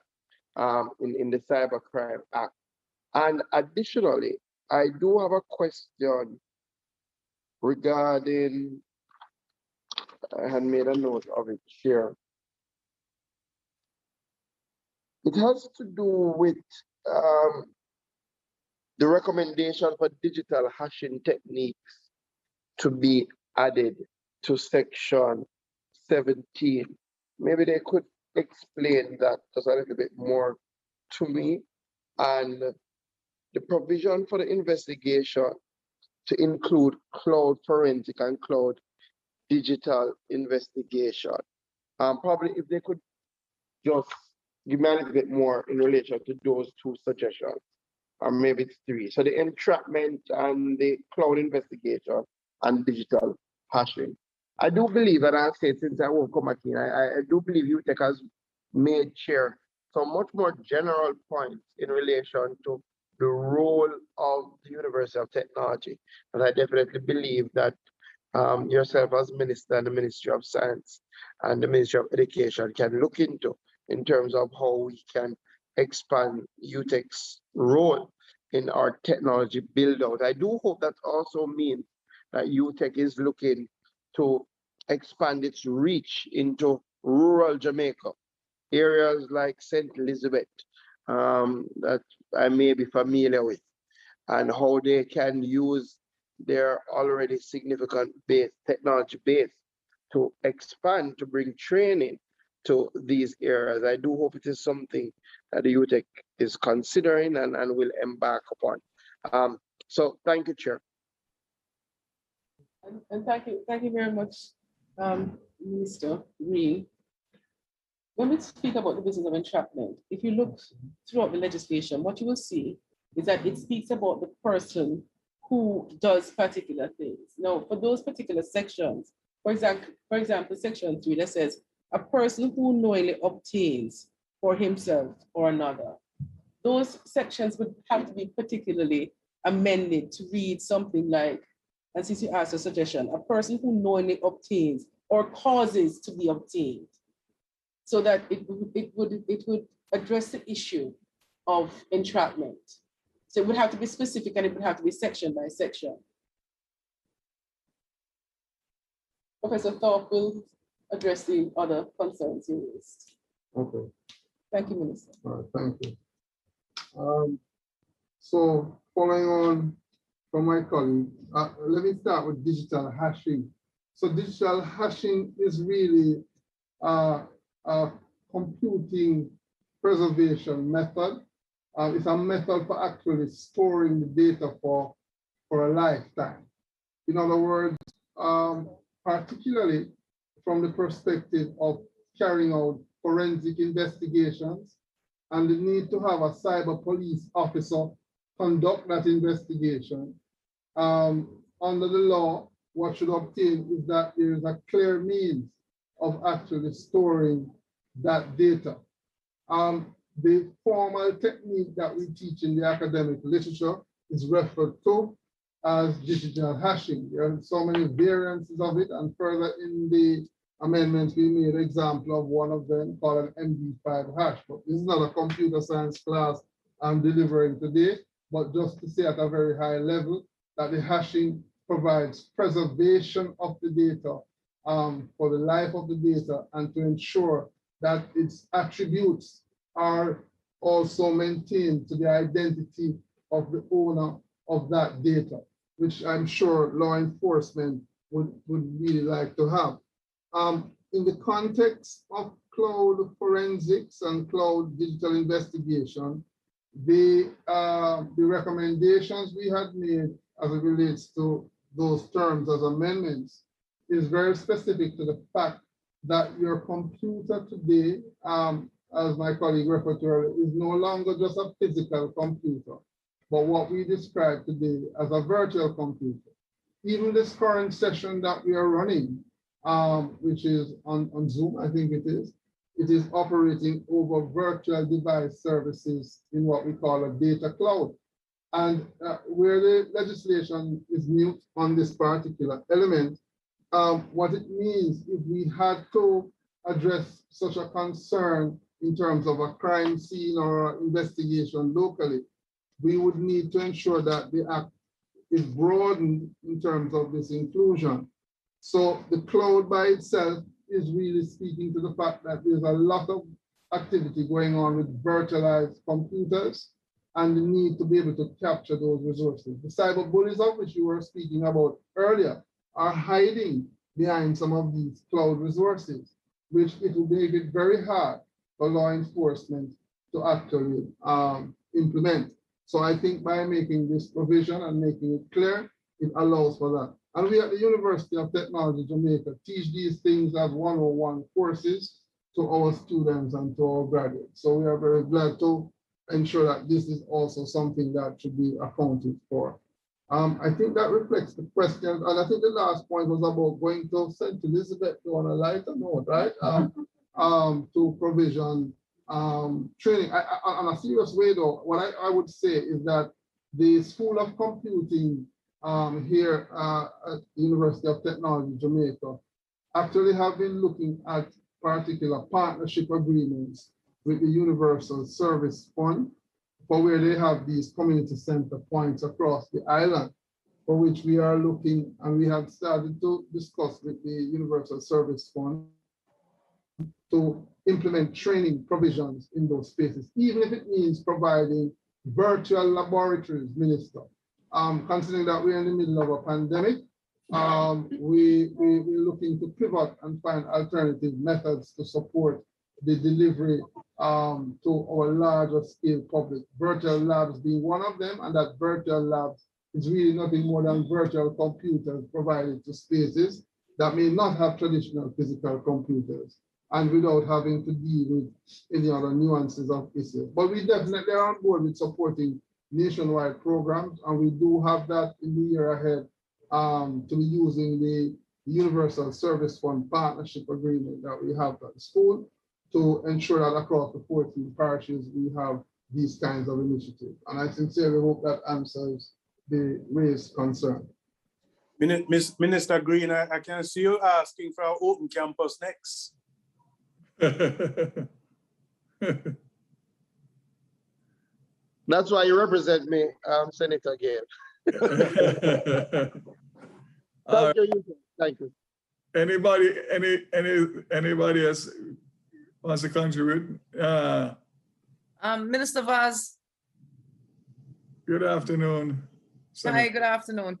Speaker 12: in the Cybercrime Act. And additionally, I do have a question regarding, I had made a note of it here. It has to do with the recommendation for digital hashing techniques to be added to section 17. Maybe they could explain that just a little bit more to me. And the provision for the investigation to include cloud forensic and cloud digital investigation. Probably if they could just give me a little bit more in relation to those two suggestions, or maybe it's three. So the entrapment and the cloud investigation and digital hashing. I do believe, and I'll say it since I won't come back in, I do believe UTech has made Chair some much more general points in relation to the role of the University of Technology. And I definitely believe that yourself as Minister and the Ministry of Science and the Ministry of Education can look into in terms of how we can expand UTech's role in our technology build out. I do hope that also means that UTech is looking to expand its reach into rural Jamaica, areas like St. Elizabeth, that I may be familiar with, and how they can use their already significant base, technology base, to expand, to bring training to these areas. I do hope it is something that the UTech is considering and will embark upon. So thank you, Chair.
Speaker 8: And thank you very much, Minister Green. When we speak about the business of entrapment, if you look throughout the legislation, what you will see is that it speaks about the person who does particular things. Now, for those particular sections, for example, section 3 that says a person who knowingly obtains for himself or another. Those sections would have to be particularly amended to read something like, and since you asked a suggestion, a person who knowingly obtains or causes to be obtained, so that it would address the issue of entrapment. So it would have to be specific and it would have to be section by section. Professor Thorpe will address the other concerns you raised.
Speaker 9: Okay.
Speaker 8: Thank you, Minister.
Speaker 9: All right, thank you. So following on from my colleague, let me start with digital hashing. So digital hashing is really a computing preservation method. It's a method for actually storing the data for a lifetime. In other words, particularly from the perspective of carrying out forensic investigations and the need to have a cyber police officer conduct that investigation. Under the law, what should obtain is that there is a clear means of actually storing that data. The formal technique that we teach in the academic literature is referred to as digital hashing. There are so many variances of it, and further in the amendments, we made an example of one of them called an MD5 hash. But this is not a computer science class I'm delivering today, but just to say at a very high level that the hashing provides preservation of the data for the life of the data and to ensure that its attributes are also maintained to the identity of the owner of that data, which I'm sure law enforcement would really like to have. In the context of cloud forensics and cloud digital investigation, the recommendations we had made as it relates to those terms as amendments is very specific to the fact that your computer today, as my colleague referred to earlier, is no longer just a physical computer, but what we describe today as a virtual computer. Even this current session that we are running, which is on Zoom, I think it is operating over virtual device services in what we call a data cloud. And where the legislation is new on this particular element, what it means if we had to address such a concern in terms of a crime scene or investigation locally, we would need to ensure that the act is broadened in terms of this inclusion. So the cloud by itself is really speaking to the fact that there's a lot of activity going on with virtualized computers and the need to be able to capture those resources. The cyber bullies of which you were speaking about earlier are hiding behind some of these cloud resources, which it will make it very hard for law enforcement to actually implement. So I think by making this provision and making it clear, it allows for that. And we at the University of Technology Jamaica teach these things as 101 courses to our students and to our graduates. So we are very glad to ensure that this is also something that should be accounted for. I think that reflects the question. And I think the last point was about going to St. Elizabeth on a lighter note, right? To provision training. On a serious way though, what I would say is that the School of Computing here at the University of Technology Jamaica actually have been looking at particular partnership agreements with the Universal Service Fund, for where they have these community center points across the island, for which we are looking, and we have started to discuss with the Universal Service Fund to implement training provisions in those spaces, even if it means providing virtual laboratories, Minister. Considering that we're in the middle of a pandemic, we're looking to pivot and find alternative methods to support the delivery to our larger scale public. Virtual labs being one of them, and that virtual labs is really nothing more than virtual computers provided to spaces that may not have traditional physical computers, and without having to deal with any other nuances of issues. But we definitely are on board with supporting nationwide programs, and we do have that in the year ahead to be using the Universal Service Fund partnership agreement that we have at the school to ensure that across the 14 parishes we have these kinds of initiatives. And I sincerely hope that answers the raised concern.
Speaker 11: Minister Green, I can see you asking for our open campus next.
Speaker 12: That's why you represent me, Senator Gale. Thank you.
Speaker 2: Anybody else wants to contribute?
Speaker 13: Minister Vaz.
Speaker 2: Good afternoon.
Speaker 13: Hi, good afternoon.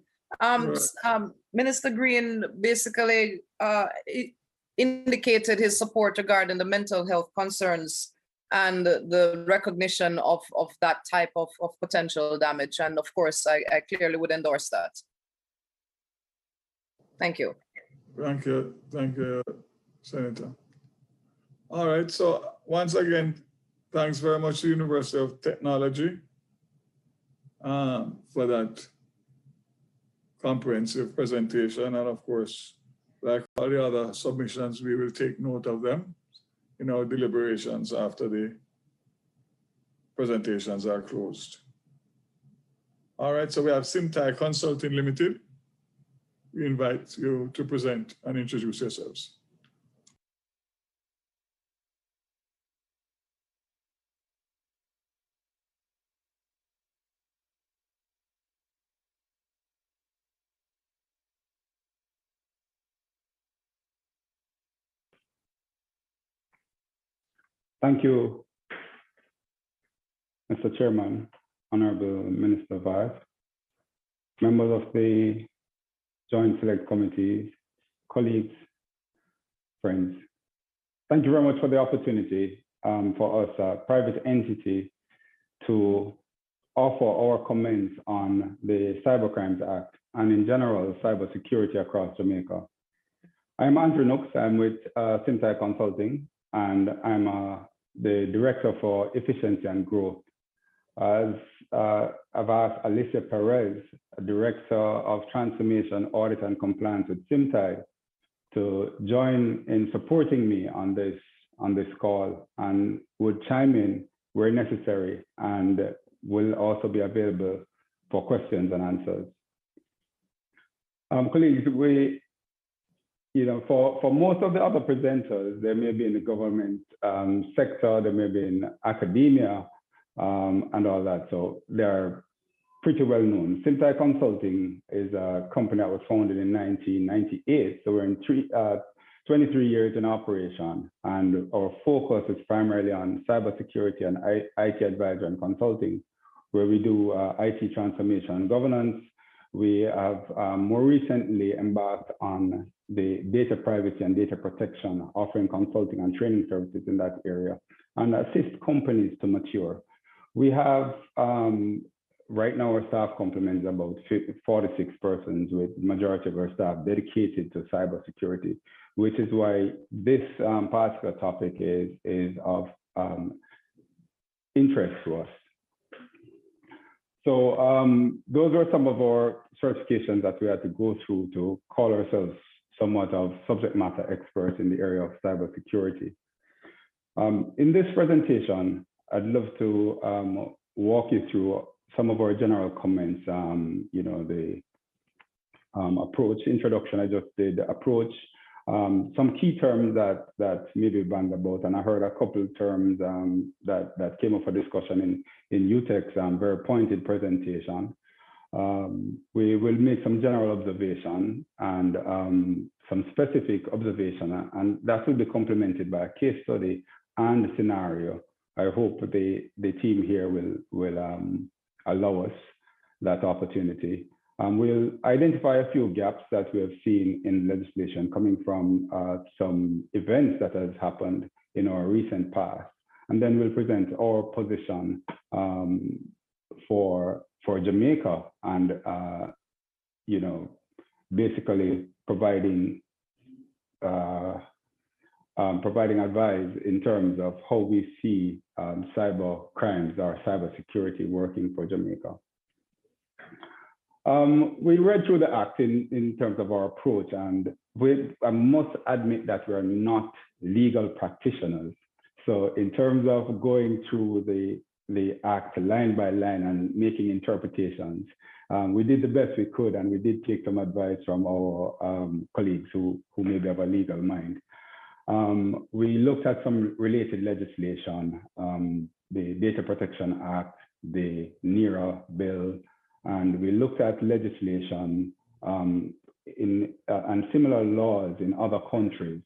Speaker 13: Minister Green basically indicated his support regarding the mental health concerns and the recognition of that type of potential damage. And of course, I clearly would endorse that. Thank you.
Speaker 2: Thank you, Senator. All right, so once again, thanks very much to the University of Technology for that comprehensive presentation. And of course, like all the other submissions, we will take note of them in our deliberations after the presentations are closed. All right, so we have Simtai Consulting Limited. We invite you to present and introduce yourselves.
Speaker 14: Thank you, Mr. Chairman, Honorable Minister Vice, members of the Joint Select Committee, colleagues, friends. Thank you very much for the opportunity for us, a private entity, to offer our comments on the Cybercrimes Act and in general, cybersecurity across Jamaica. I'm Andrew Nooks, I'm with Simtai Consulting, and I'm the Director for Efficiency and Growth. As I've asked Alicia Perez, Director of Transformation, Audit and Compliance with Simtai, to join in supporting me on this call, and would chime in where necessary, and will also be available for questions and answers. Colleagues, for most of the other presenters, they may be in the government sector, they may be in academia, and all that. So they're pretty well known. Simtai Consulting is a company that was founded in 1998. So we're in 23 years in operation, and our focus is primarily on cybersecurity and IT advisory and consulting, where we do IT transformation and governance. We have more recently embarked on the data privacy and data protection, offering consulting and training services in that area, and assist companies to mature. We have, right now our staff complement is about 46 persons, with majority of our staff dedicated to cybersecurity, which is why this particular topic is of interest to us. So those are some of our certifications that we had to go through to call ourselves somewhat of subject matter experts in the area of cybersecurity. In this presentation, I'd love to walk you through some of our general comments. The approach, introduction I just did, approach, some key terms that maybe banged about, and I heard a couple of terms that came up for discussion in UTEC's very pointed presentation. We will make some general observation and some specific observation, and that will be complemented by a case study and a scenario. I hope the team here will allow us that opportunity. We'll identify a few gaps that we have seen in legislation coming from some events that has happened in our recent past, and then we'll present our position for Jamaica, and basically providing advice in terms of how we see cyber crimes or cybersecurity working for Jamaica. We read through the act in terms of our approach, and I must admit that we are not legal practitioners. So in terms of going through the act line by line and making interpretations, we did the best we could, and we did take some advice from our colleagues who maybe have a legal mind. We looked at some related legislation, the Data Protection Act, the NERA bill, and we looked at legislation and similar laws in other countries.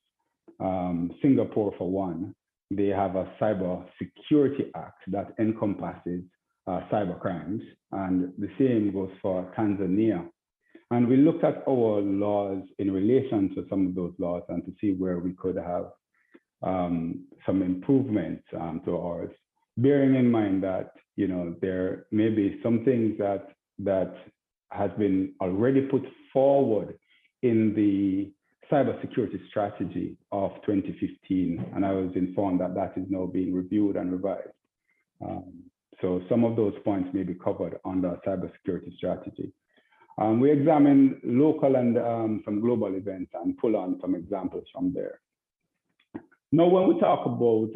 Speaker 14: Singapore, for one, they have a Cyber Security Act that encompasses cybercrimes, and the same goes for Tanzania. And we looked at our laws in relation to some of those laws and to see where we could have some improvements to ours, bearing in mind that, you know, there may be some things that has been already put forward in the cybersecurity strategy of 2015, and I was informed that that is now being reviewed and revised. So some of those points may be covered under cybersecurity strategy. We examine local and some global events and pull on some examples from there. Now, when we talk about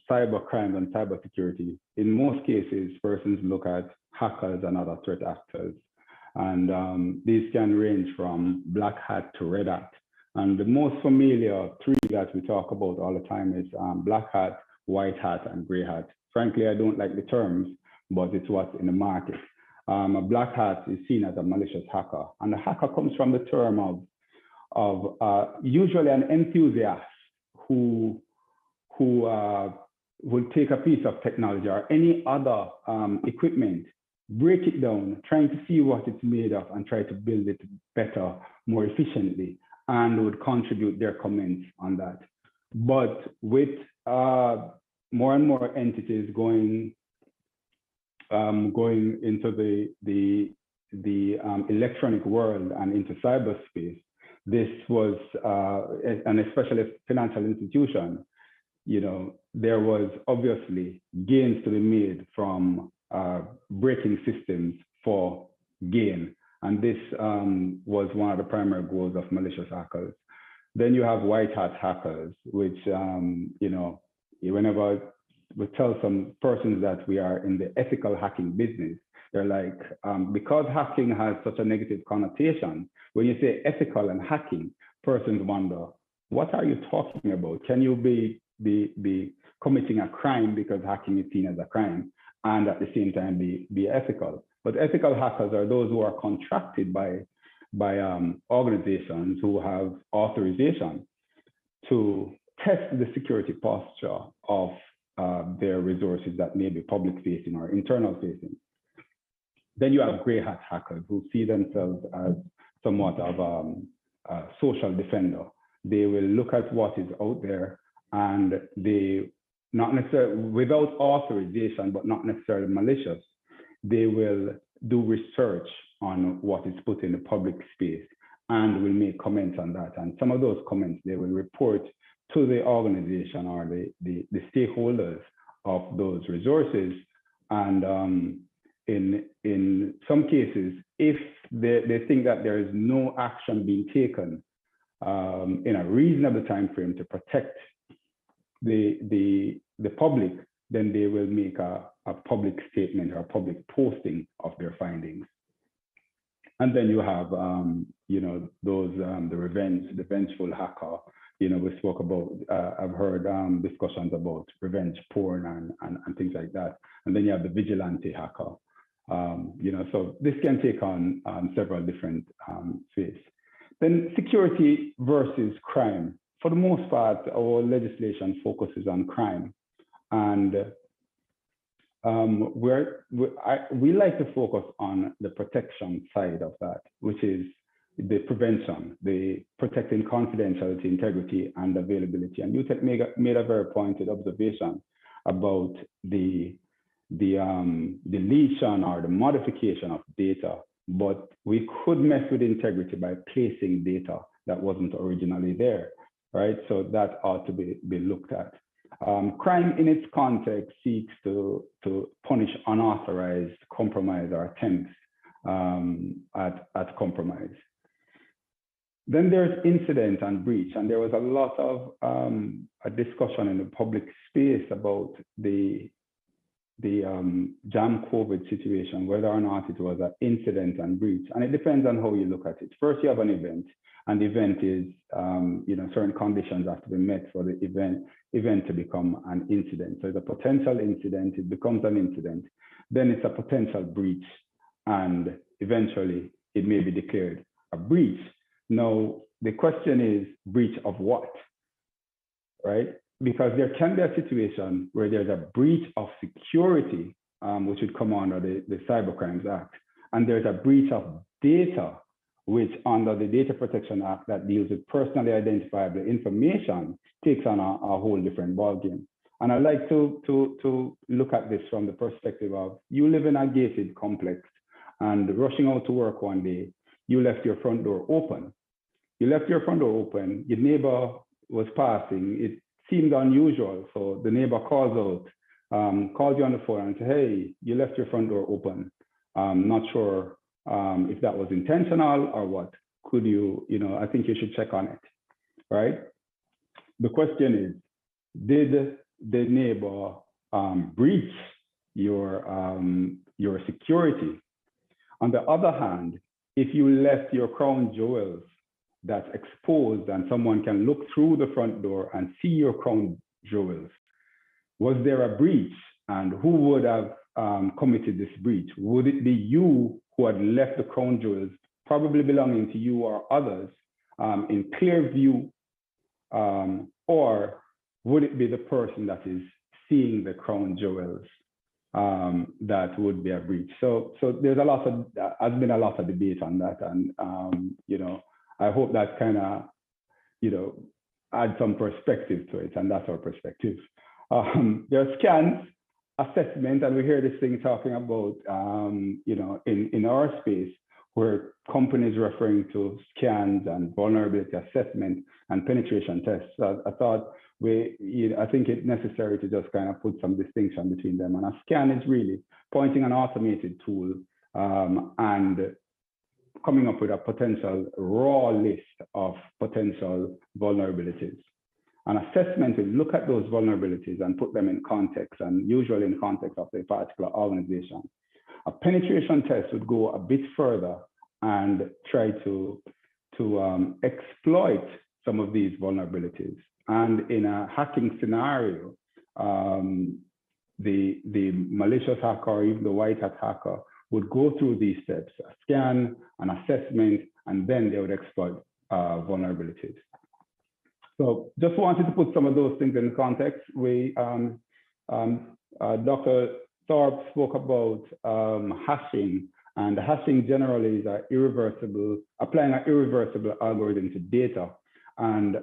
Speaker 14: cybercrime and cybersecurity, in most cases, persons look at hackers and other threat actors. And these can range from black hat to red hat. And the most familiar three that we talk about all the time is black hat, white hat, and gray hat. Frankly, I don't like the terms, but it's what's in the market. A black hat is seen as a malicious hacker. And the hacker comes from the term of usually an enthusiast who will take a piece of technology or any other equipment, break it down, trying to see what it's made of and try to build it better, more efficiently, and would contribute their comments on that. But with more and more entities going into the electronic world and into cyberspace, this was, and especially financial institution, you know, there was obviously gains to be made from breaking systems for gain. And this was one of the primary goals of malicious hackers. Then you have white hat hackers, which, you know, whenever we tell some persons that we are in the ethical hacking business, they're like, because hacking has such a negative connotation, when you say ethical and hacking, persons wonder, what are you talking about? Can you be committing a crime because hacking is seen as a crime and at the same time be ethical? But ethical hackers are those who are contracted by organizations who have authorization to test the security posture of their resources that may be public facing or internal facing. Then you have gray hat hackers who see themselves as somewhat of a social defender. They will look at what is out there and they, not necessarily without authorization, but not necessarily malicious, they will do research on what is put in the public space and will make comments on that. And some of those comments they will report to the organization or the stakeholders of those resources. And in some cases, if they think that there is no action being taken in a reasonable time frame to protect the public, then they will make a public statement or a public posting of their findings. And then you have, you know, those the vengeful hacker. You know, we spoke about. I've heard discussions about revenge porn and things like that. And then you have the vigilante hacker. You know, so this can take on several different phases. Then security versus crime. For the most part, our legislation focuses on crime, and we like to focus on the protection side of that, which is the prevention, the protecting confidentiality, integrity, and availability. And UTEC made a very pointed observation about the deletion or the modification of data, but we could mess with integrity by placing data that wasn't originally there, right? So that ought to be looked at. Crime in its context seeks to punish unauthorized compromise or attempts at compromise. Then there's incident and breach, and there was a lot of a discussion in the public space about the jam COVID situation, whether or not it was an incident and breach. And it depends on how you look at it. First, you have an event, and the event is, you know, certain conditions have to be met for the event to become an incident. So it's a potential incident, it becomes an incident. Then it's a potential breach, and eventually it may be declared a breach. Now, the question is breach of what, right? Because there can be a situation where there's a breach of security which would come under the Cybercrimes Act. And there's a breach of data, which under the Data Protection Act that deals with personally identifiable information takes on a whole different ballgame. And I like to look at this from the perspective of you live in a gated complex and rushing out to work one day, you left your front door open. You left your front door open, your neighbor was passing, it seemed unusual. So the neighbor calls you on the phone and says, hey, you left your front door open. Not sure if that was intentional or what. Could you, I think you should check on it, right? The question is, did the neighbor breach your security? On the other hand, if you left your crown jewels that's exposed and someone can look through the front door and see your crown jewels, was there a breach? And who would have committed this breach? Would it be you who had left the crown jewels, probably belonging to you or others, in clear view, or would it be the person that is seeing the crown jewels that would be a breach? So there's has been a lot of debate on that, and I hope that kind of adds some perspective to it, and that's our perspective. There's scans, assessment, and we hear this thing talking about in our space where companies referring to scans and vulnerability assessment and penetration tests. So I thought I think it's necessary to just kind of put some distinction between them. And a scan is really pointing an automated tool and coming up with a potential raw list of potential vulnerabilities. An assessment will look at those vulnerabilities and put them in context, and usually in context of a particular organization. A penetration test would go a bit further and try to exploit some of these vulnerabilities. And in a hacking scenario, the malicious hacker or even the white hat hacker would go through these steps: a scan, an assessment, and then they would exploit vulnerabilities. So just wanted to put some of those things in context. Dr. Thorpe spoke about hashing, and hashing generally is applying an irreversible algorithm to data. And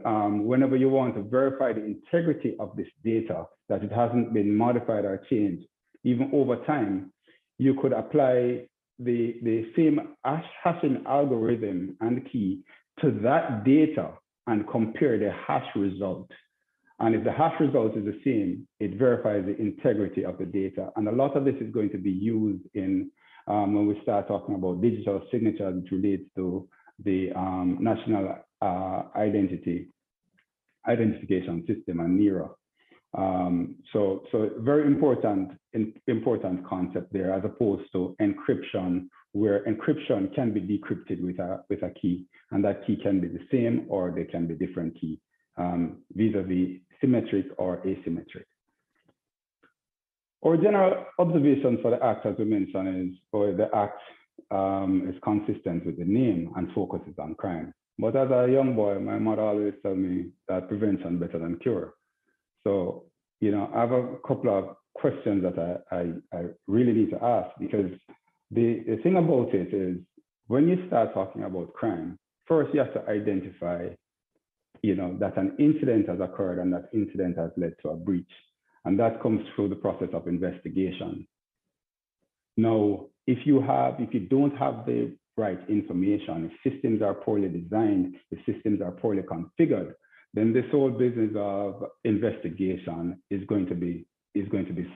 Speaker 14: whenever you want to verify the integrity of this data, that it hasn't been modified or changed, even over time, you could apply the same hashing algorithm and key to that data and compare the hash result. And if the hash result is the same, it verifies the integrity of the data. And a lot of this is going to be used in when we start talking about digital signatures, which relates to the National Identification System and NERA. So very important concept there, as opposed to encryption, where encryption can be decrypted with a key, and that key can be the same or they can be different key, vis-a-vis symmetric or asymmetric. Our general observation for the Act, as we mentioned, is the Act is consistent with the name and focuses on crime. But as a young boy, my mother always told me that prevention better than cure. So, I have a couple of questions that I really need to ask, because the thing about it is, when you start talking about crime, first you have to identify, that an incident has occurred and that incident has led to a breach. And that comes through the process of investigation. Now, if you don't have the right information, if systems are poorly designed, if systems are poorly configured, then this whole business of investigation is going to be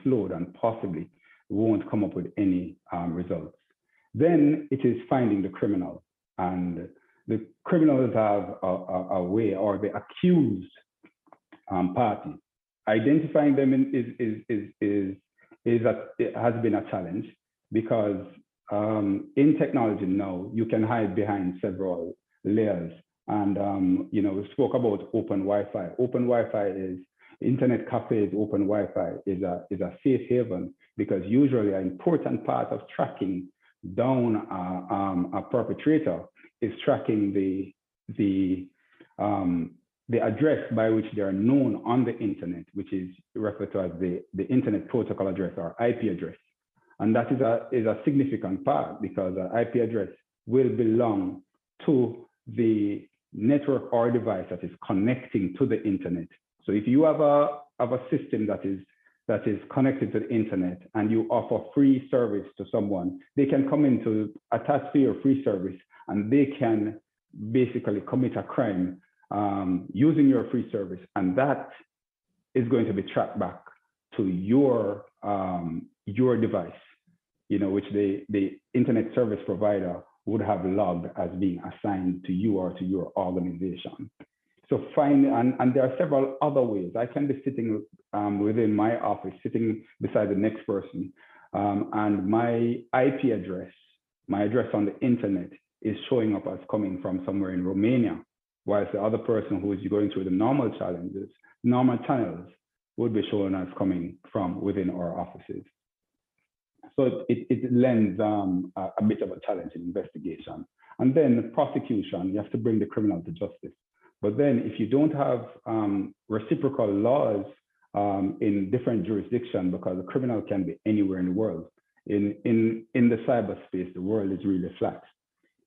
Speaker 14: slowed and possibly won't come up with any results. Then it is finding the criminal, and the criminals have a way, or the accused party. Identifying them has been a challenge, because in technology now, you can hide behind several layers. And we spoke about open Wi-Fi. Open Wi-Fi is internet cafes. Open Wi-Fi is a safe haven, because usually an important part of tracking down a perpetrator is tracking the address by which they are known on the internet, which is referred to as the internet protocol address, or IP address. And that is a significant part because an IP address will belong to the network or device that is connecting to the internet. So if you have a system that is connected to the internet and you offer free service to someone, they can come in to attach to your free service and they can basically commit a crime using your free service. And that is going to be tracked back to your device, which the internet service provider would have logged as being assigned to you or to your organization. So and there are several other ways. I can be sitting within my office, sitting beside the next person, and my IP address, my address on the internet is showing up as coming from somewhere in Romania, whilst the other person who is going through the normal channels would be shown as coming from within our offices. So it lends a bit of a challenge in investigation. And then prosecution, you have to bring the criminal to justice. But then if you don't have reciprocal laws in different jurisdictions, because a criminal can be anywhere in the world, in the cyberspace, the world is really flat.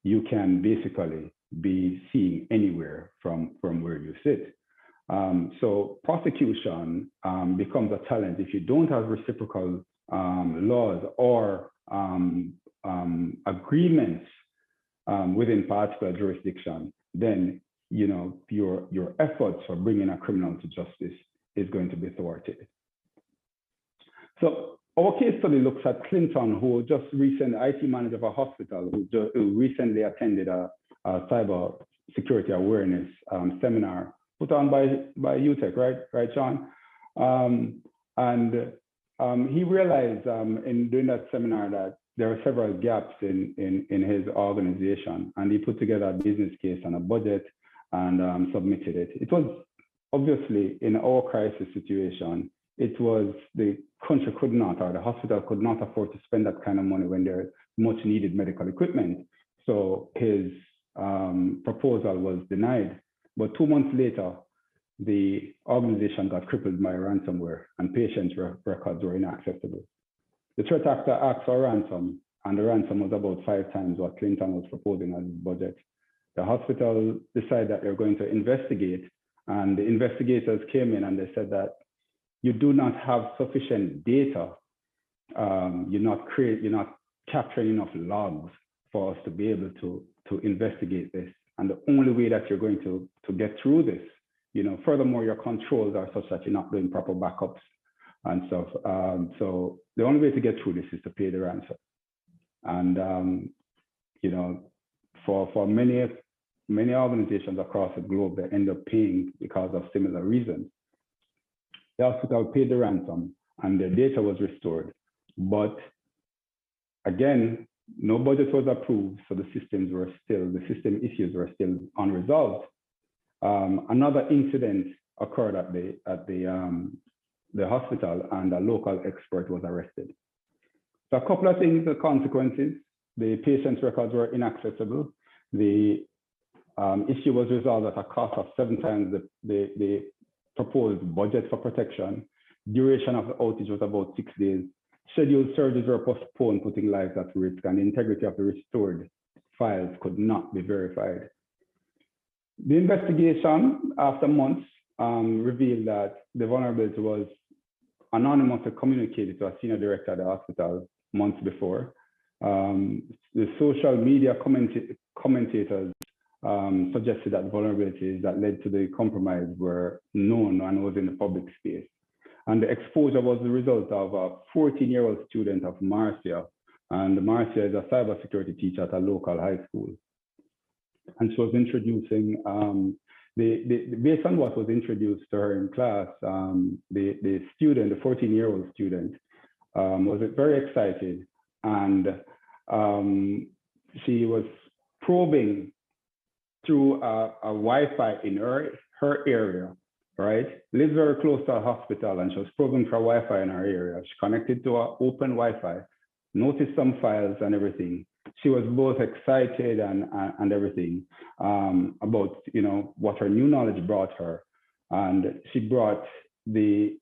Speaker 14: You can basically be seen anywhere from where you sit. So prosecution becomes a challenge if you don't have reciprocal laws or agreements within particular jurisdiction. Then your efforts for bringing a criminal to justice is going to be thwarted. So our case study looks at Clinton, who just recently, IT manager of a hospital, who recently attended a cyber security awareness seminar put on by UTech, right, John? He realized in doing that seminar that there are several gaps in his organization, and he put together a business case and a budget and submitted it. It was obviously in our crisis situation, it was the country could not, or the hospital could not afford to spend that kind of money when there's much needed medical equipment. So his proposal was denied. But 2 months later, the organization got crippled by ransomware and patients' records were inaccessible. The threat actor asked for a ransom, and the ransom was about 5 times what Clinton was proposing as his budget. The hospital decided that they're going to investigate, and the investigators came in and they said that you do not have sufficient data. You're not capturing enough logs for us to be able to investigate this. And the only way that you're going to get through this, furthermore, your controls are such that you're not doing proper backups and stuff. So the only way to get through this is to pay the ransom. And, for many organizations across the globe, they end up paying because of similar reasons. The hospital paid the ransom and their data was restored. But again, no budget was approved, so the system issues were still unresolved. Another incident occurred at the hospital, and a local expert was arrested. So a couple of things, the consequences: the patient's records were inaccessible. The issue was resolved at a cost of 7 times the proposed budget for protection. Duration of the outage was about 6 days. Scheduled surgeries were postponed, putting lives at risk, and the integrity of the restored files could not be verified. The investigation, after months, revealed that the vulnerability was anonymously communicated to a senior director at the hospital months before. The social media commentators suggested that vulnerabilities that led to the compromise were known and was in the public space. And the exposure was the result of a 14-year-old student of Marcia. And Marcia is a cybersecurity teacher at a local high school. And she was introducing, based on what was introduced to her in class, the student, the 14-year-old student, was very excited. And she was probing through a Wi-Fi in her area, right? Lives very close to a hospital, and she was probing for Wi-Fi in her area. She connected to an open Wi-Fi, noticed some files and everything. She was both excited and everything about what her new knowledge brought her, and she brought the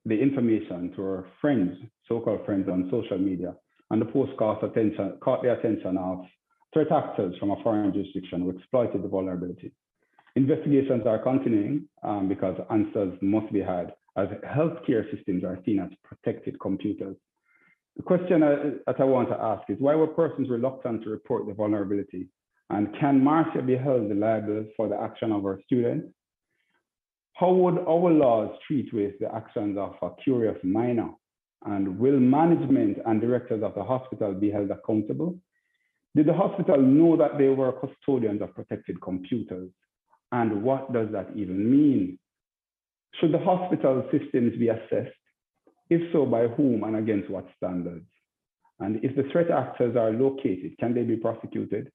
Speaker 14: information to her friends. so-called friends on social media, and the post caught the attention of threat actors from a foreign jurisdiction who exploited the vulnerability. Investigations are continuing because answers must be had as healthcare systems are seen as protected computers. The question that I want to ask is, why were persons reluctant to report the vulnerability? And can Marcia be held liable for the action of our students? How would our laws treat with the actions of a curious minor? And will management and directors of the hospital be held accountable? Did the hospital know that they were custodians of protected computers? And what does that even mean? Should the hospital systems be assessed? If so, by whom and against what standards? And if the threat actors are located, can they be prosecuted?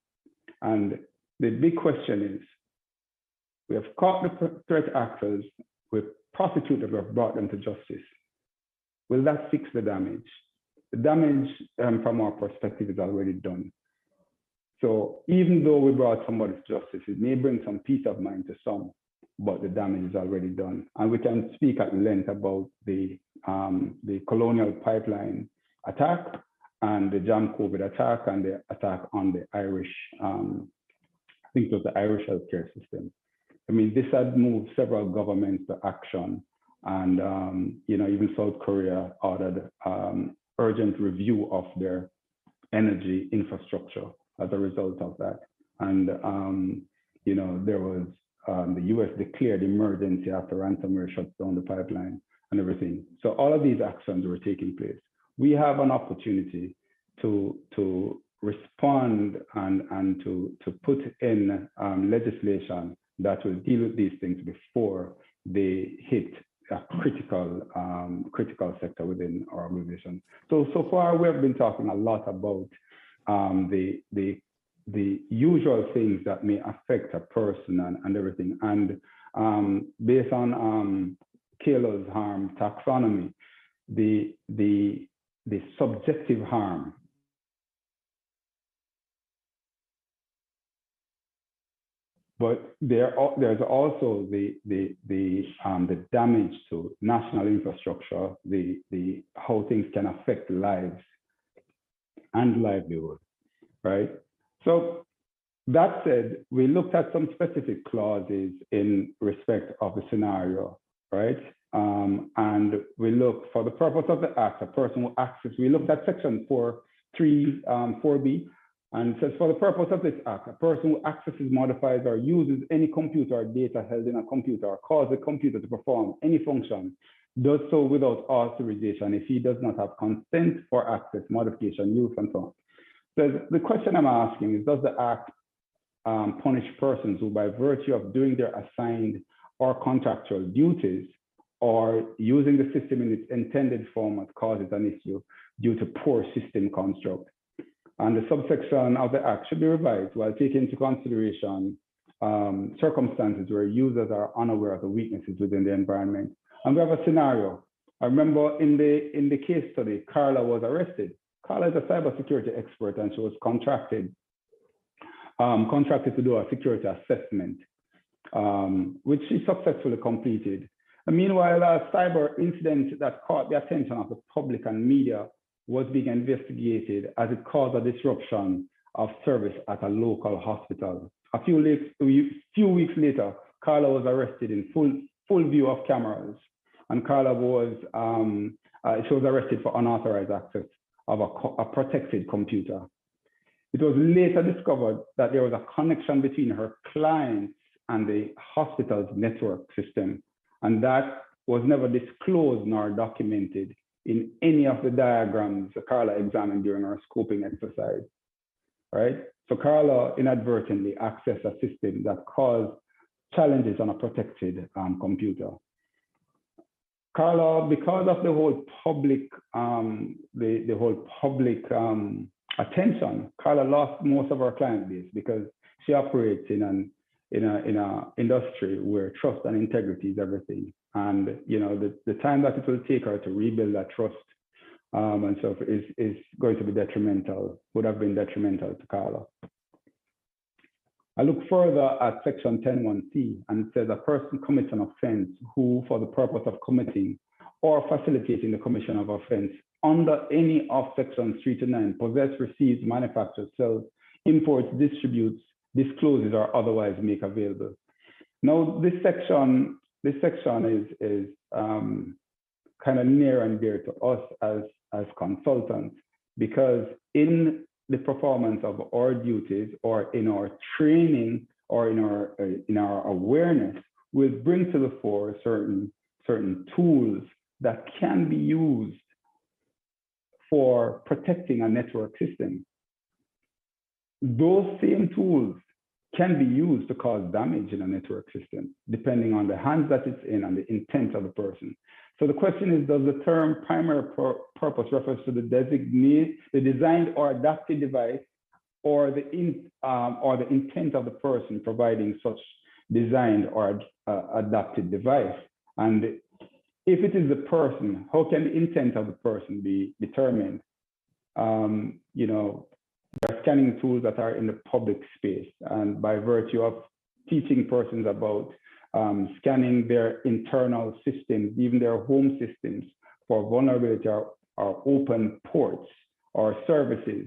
Speaker 14: And the big question is, we have caught the threat actors, we've prosecuted, we've brought them to justice. Will that fix the damage? The damage from our perspective is already done. So even though we brought somebody to justice, it may bring some peace of mind to some, but the damage is already done. And we can speak at length about the Colonial Pipeline attack and the Jam COVID attack and the attack on the Irish, I think it was the Irish healthcare system. I mean, this had moved several governments to action, and even South Korea ordered urgent review of their energy infrastructure as a result of that. And there was the US declared emergency after ransomware shuts down the pipeline and everything. So all of these actions were taking place. We have an opportunity to respond and to put in legislation that will deal with these things before they hit a critical sector within our organization. So far we have been talking a lot about the usual things that may affect a person and everything. And based on Kayla's harm taxonomy, the subjective harm, but there's also the damage to national infrastructure, the how things can affect lives and livelihood, right? So that said, we looked at some specific clauses in respect of the scenario, right? And we looked for the purpose of the act, a person will access, we looked at section 4B, and it says, for the purpose of this act, a person who accesses, modifies, or uses any computer or data held in a computer or causes the computer to perform any function does so without authorization if he does not have consent for access, modification, use, and so on. So the question I'm asking is, does the act punish persons who, by virtue of doing their assigned or contractual duties or using the system in its intended format, causes an issue due to poor system construct? And the subsection of the act should be revised while taking into consideration circumstances where users are unaware of the weaknesses within the environment. And we have a scenario. I remember in the case study, Carla was arrested. Carla is a cybersecurity expert, and she was contracted to do a security assessment, which she successfully completed. And meanwhile, a cyber incident that caught the attention of the public and media was being investigated as it caused a disruption of service at a local hospital. A few weeks later, Carla was arrested in full view of cameras, and Carla was she was arrested for unauthorized access of a protected computer. It was later discovered that there was a connection between her clients and the hospital's network system, and that was never disclosed nor documented in any of the diagrams that Carla examined during her scoping exercise, right? So Carla inadvertently accessed a system that caused challenges on a protected computer. Carla, because of the whole public, attention, Carla lost most of her client base because she operates in an industry where trust and integrity is everything. And the time that it will take her to rebuild that trust and so is going to be detrimental, would have been detrimental to Carla. I look further at section 10.1c, and it says a person commits an offense who, for the purpose of committing or facilitating the commission of offense under any of sections 3 to 9, possess, receives, manufactures, sells, imports, distributes, discloses, or otherwise make available. Now, this section is kind of near and dear to us as consultants, because in the performance of our duties or in our training or in our awareness, we'll bring to the fore certain tools that can be used for protecting a network system. Those same tools can be used to cause damage in a network system, depending on the hands that it's in and the intent of the person. So the question is, does the term primary purpose refer to the designed or adapted device, or the intent of the person providing such designed or adapted device? And if it is the person, how can the intent of the person be determined? There are scanning tools that are in the public space, and by virtue of teaching persons about scanning their internal systems, even their home systems, for vulnerability or open ports or services,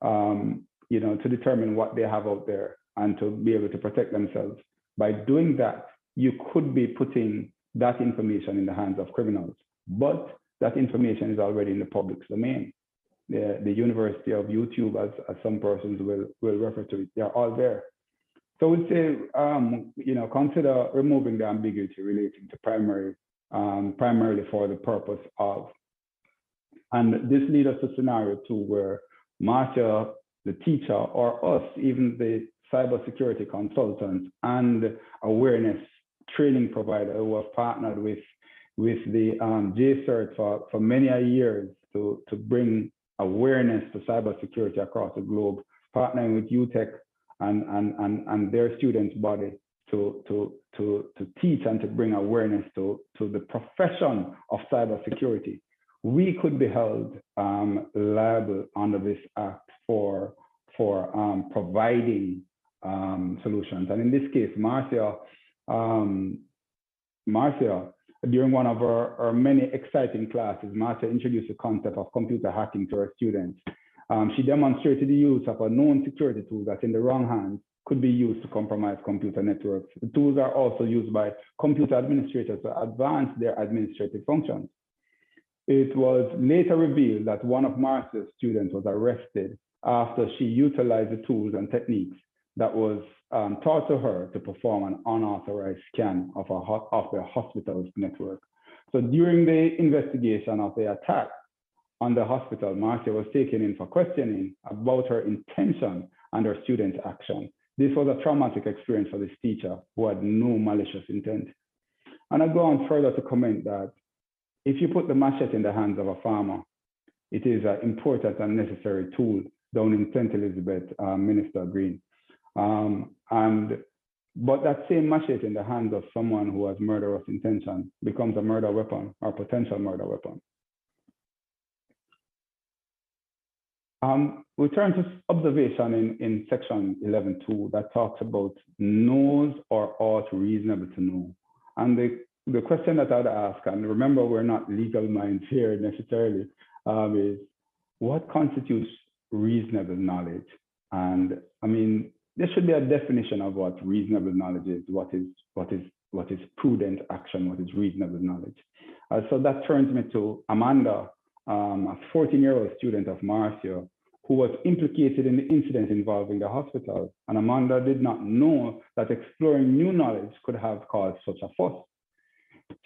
Speaker 14: to determine what they have out there and to be able to protect themselves. By doing that, you could be putting that information in the hands of criminals, but that information is already in the public domain. The University of YouTube, as some persons will refer to it, they're all there. So we'd say, consider removing the ambiguity relating to primarily for the purpose of. And this leads us to scenario 2, where Marcia, the teacher, or us, even the cybersecurity consultant and awareness training provider who have partnered with the JCERT for many years to bring awareness to cybersecurity across the globe, partnering with UTech and their students' body to teach and to bring awareness to the profession of cybersecurity. We could be held liable under this act for providing solutions. And in this case, Marcia, during one of our many exciting classes, Marcia introduced the concept of computer hacking to her students. She demonstrated the use of a known security tool that in the wrong hands could be used to compromise computer networks. The tools are also used by computer administrators to advance their administrative functions. It was later revealed that one of Marcia's students was arrested after she utilized the tools and techniques that was taught to her to perform an unauthorized scan of the hospital's network. So during the investigation of the attack on the hospital, Marcia was taken in for questioning about her intention and her student's action. This was a traumatic experience for this teacher who had no malicious intent. And I go on further to comment that if you put the machete in the hands of a farmer, it is an important and necessary tool down in St. Elizabeth, Minister Green. But that same machete in the hands of someone who has murderous intention becomes a murder weapon or potential murder weapon. We turn to observation in section 11.2 that talks about knows or ought reasonable to know. And the question that I'd ask, and remember we're not legal minds here necessarily, is what constitutes reasonable knowledge? And I mean, there should be a definition of what reasonable knowledge is, what is prudent action, what is reasonable knowledge. So that turns me to Amanda, a 14-year-old student of Marcia, who was implicated in the incident involving the hospital. And Amanda did not know that exploring new knowledge could have caused such a fuss.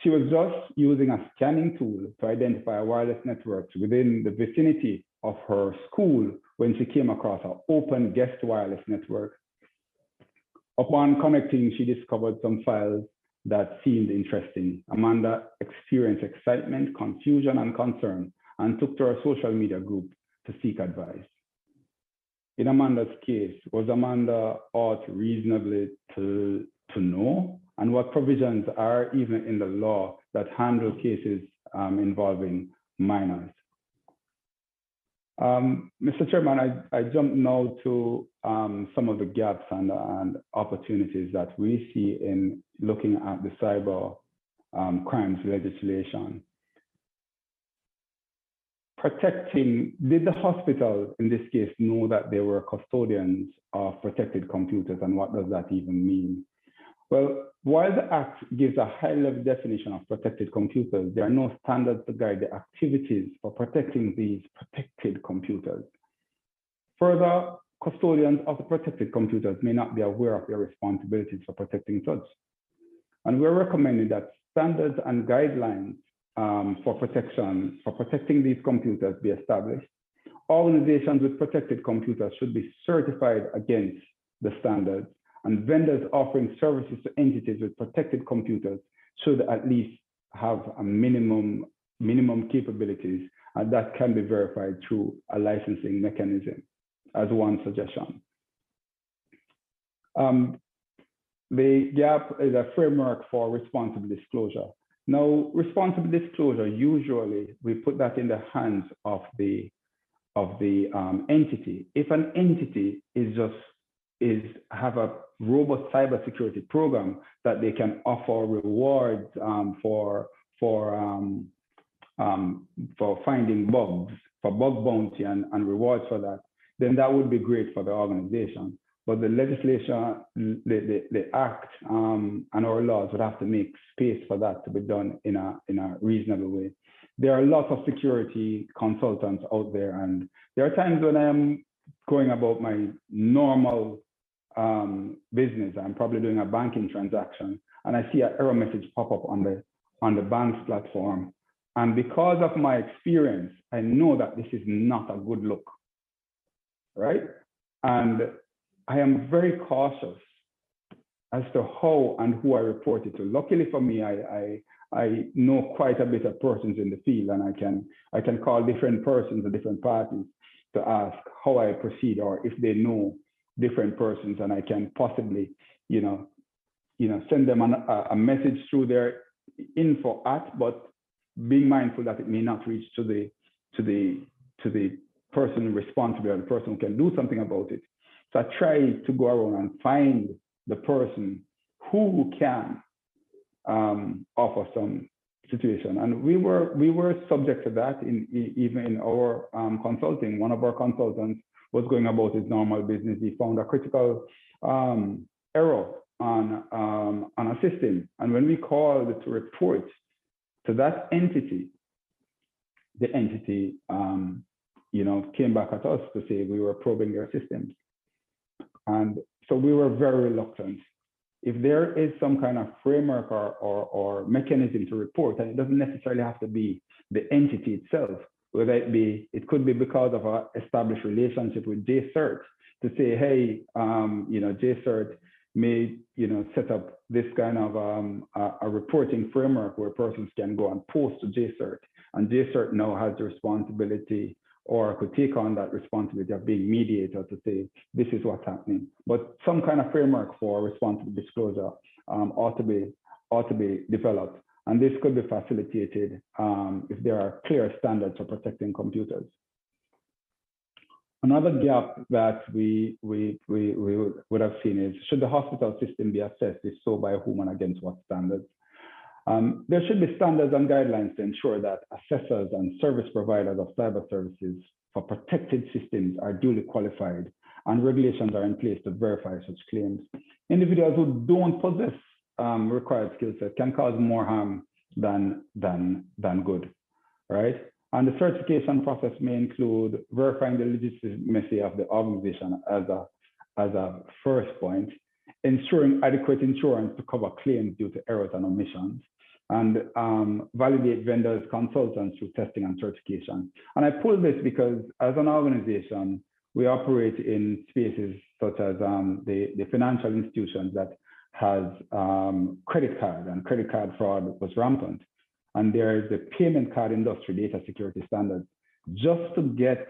Speaker 14: She was just using a scanning tool to identify wireless networks within the vicinity of her school when she came across an open guest wireless network. Upon connecting, she discovered some files that seemed interesting. Amanda experienced excitement, confusion, and concern, and took to her social media group to seek advice. In Amanda's case, was Amanda ought reasonably to know? And what provisions are even in the law that handle cases involving minors? Mr. Chairman, I jump now to some of the gaps and opportunities that we see in looking at the cyber crimes legislation. did the hospital in this case know that they were custodians of protected computers, and what does that even mean? Well, while the Act gives a high-level definition of protected computers, there are no standards to guide the activities for protecting these protected computers. Further, custodians of the protected computers may not be aware of their responsibilities for protecting such. And we're recommending that standards and guidelines for protecting these computers be established. Organizations with protected computers should be certified against the standards, and vendors offering services to entities with protected computers should at least have a minimum capabilities, and that can be verified through a licensing mechanism as one suggestion. The GAP is a framework for responsible disclosure. Now, responsible disclosure, usually we put that in the hands of the entity. If an entity have a robust cybersecurity program that they can offer rewards for finding bugs, for bug bounty and rewards for that, then that would be great for the organization. But the legislation, the Act and our laws would have to make space for that to be done in a reasonable way. There are lots of security consultants out there, and there are times when I'm going about my normal business. I'm probably doing a banking transaction, and I see an error message pop up on the bank's platform. And because of my experience, I know that this is not a good look, right? And I am very cautious as to how and who I report it to. Luckily for me, I know quite a bit of persons in the field, and I can call different persons or different parties to ask how I proceed, or if they know different persons, and I can possibly, send them a message through their info at, but being mindful that it may not reach to the person responsible, or the person who can do something about it. So I try to go around and find the person who can offer some situation. And we were subject to that even in our consulting. One of our consultants was going about his normal business. He found a critical error on a system. And when we called to report to that entity, the entity came back at us to say we were probing their systems. And so we were very reluctant. If there is some kind of framework or mechanism to report, and it doesn't necessarily have to be the entity itself, whether it could be because of an established relationship with JCERT to say, hey, JCERT may set up this kind of a reporting framework where persons can go and post to JCERT, and JCERT now has the responsibility, or could take on that responsibility of being mediator to say, this is what's happening. But some kind of framework for responsible disclosure ought to be developed. And this could be facilitated if there are clear standards for protecting computers. Another gap that we would have seen is, should the hospital system be assessed? If so, by whom and against what standards? There should be standards and guidelines to ensure that assessors and service providers of cyber services for protected systems are duly qualified, and regulations are in place to verify such claims. Individuals who don't possess required skill set can cause more harm than good, right? And the certification process may include verifying the legitimacy of the organization as a first point, ensuring adequate insurance to cover claims due to errors and omissions, and validate vendors, consultants through testing and certification. And I pull this because as an organization, we operate in spaces such as the financial institutions that has credit card, and credit card fraud was rampant. And there is the payment card industry data security standards. Just to get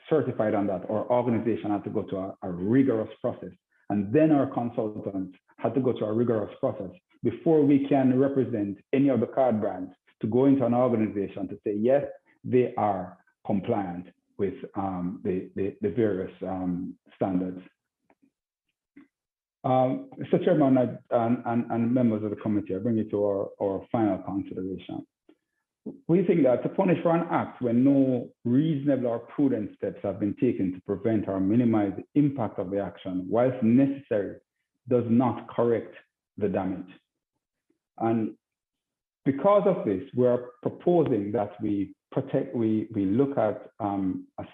Speaker 14: certified on that, our organization had to go to a rigorous process. And then our consultants had to go to a rigorous process before we can represent any of the card brands to go into an organization to say, yes, they are compliant with the various standards. Mr. Chairman and members of the committee, I bring you to our final consideration. we think that to punish for an act when no reasonable or prudent steps have been taken to prevent or minimize the impact of the action, whilst necessary, does not correct the damage. And because of this, we are proposing that we look at a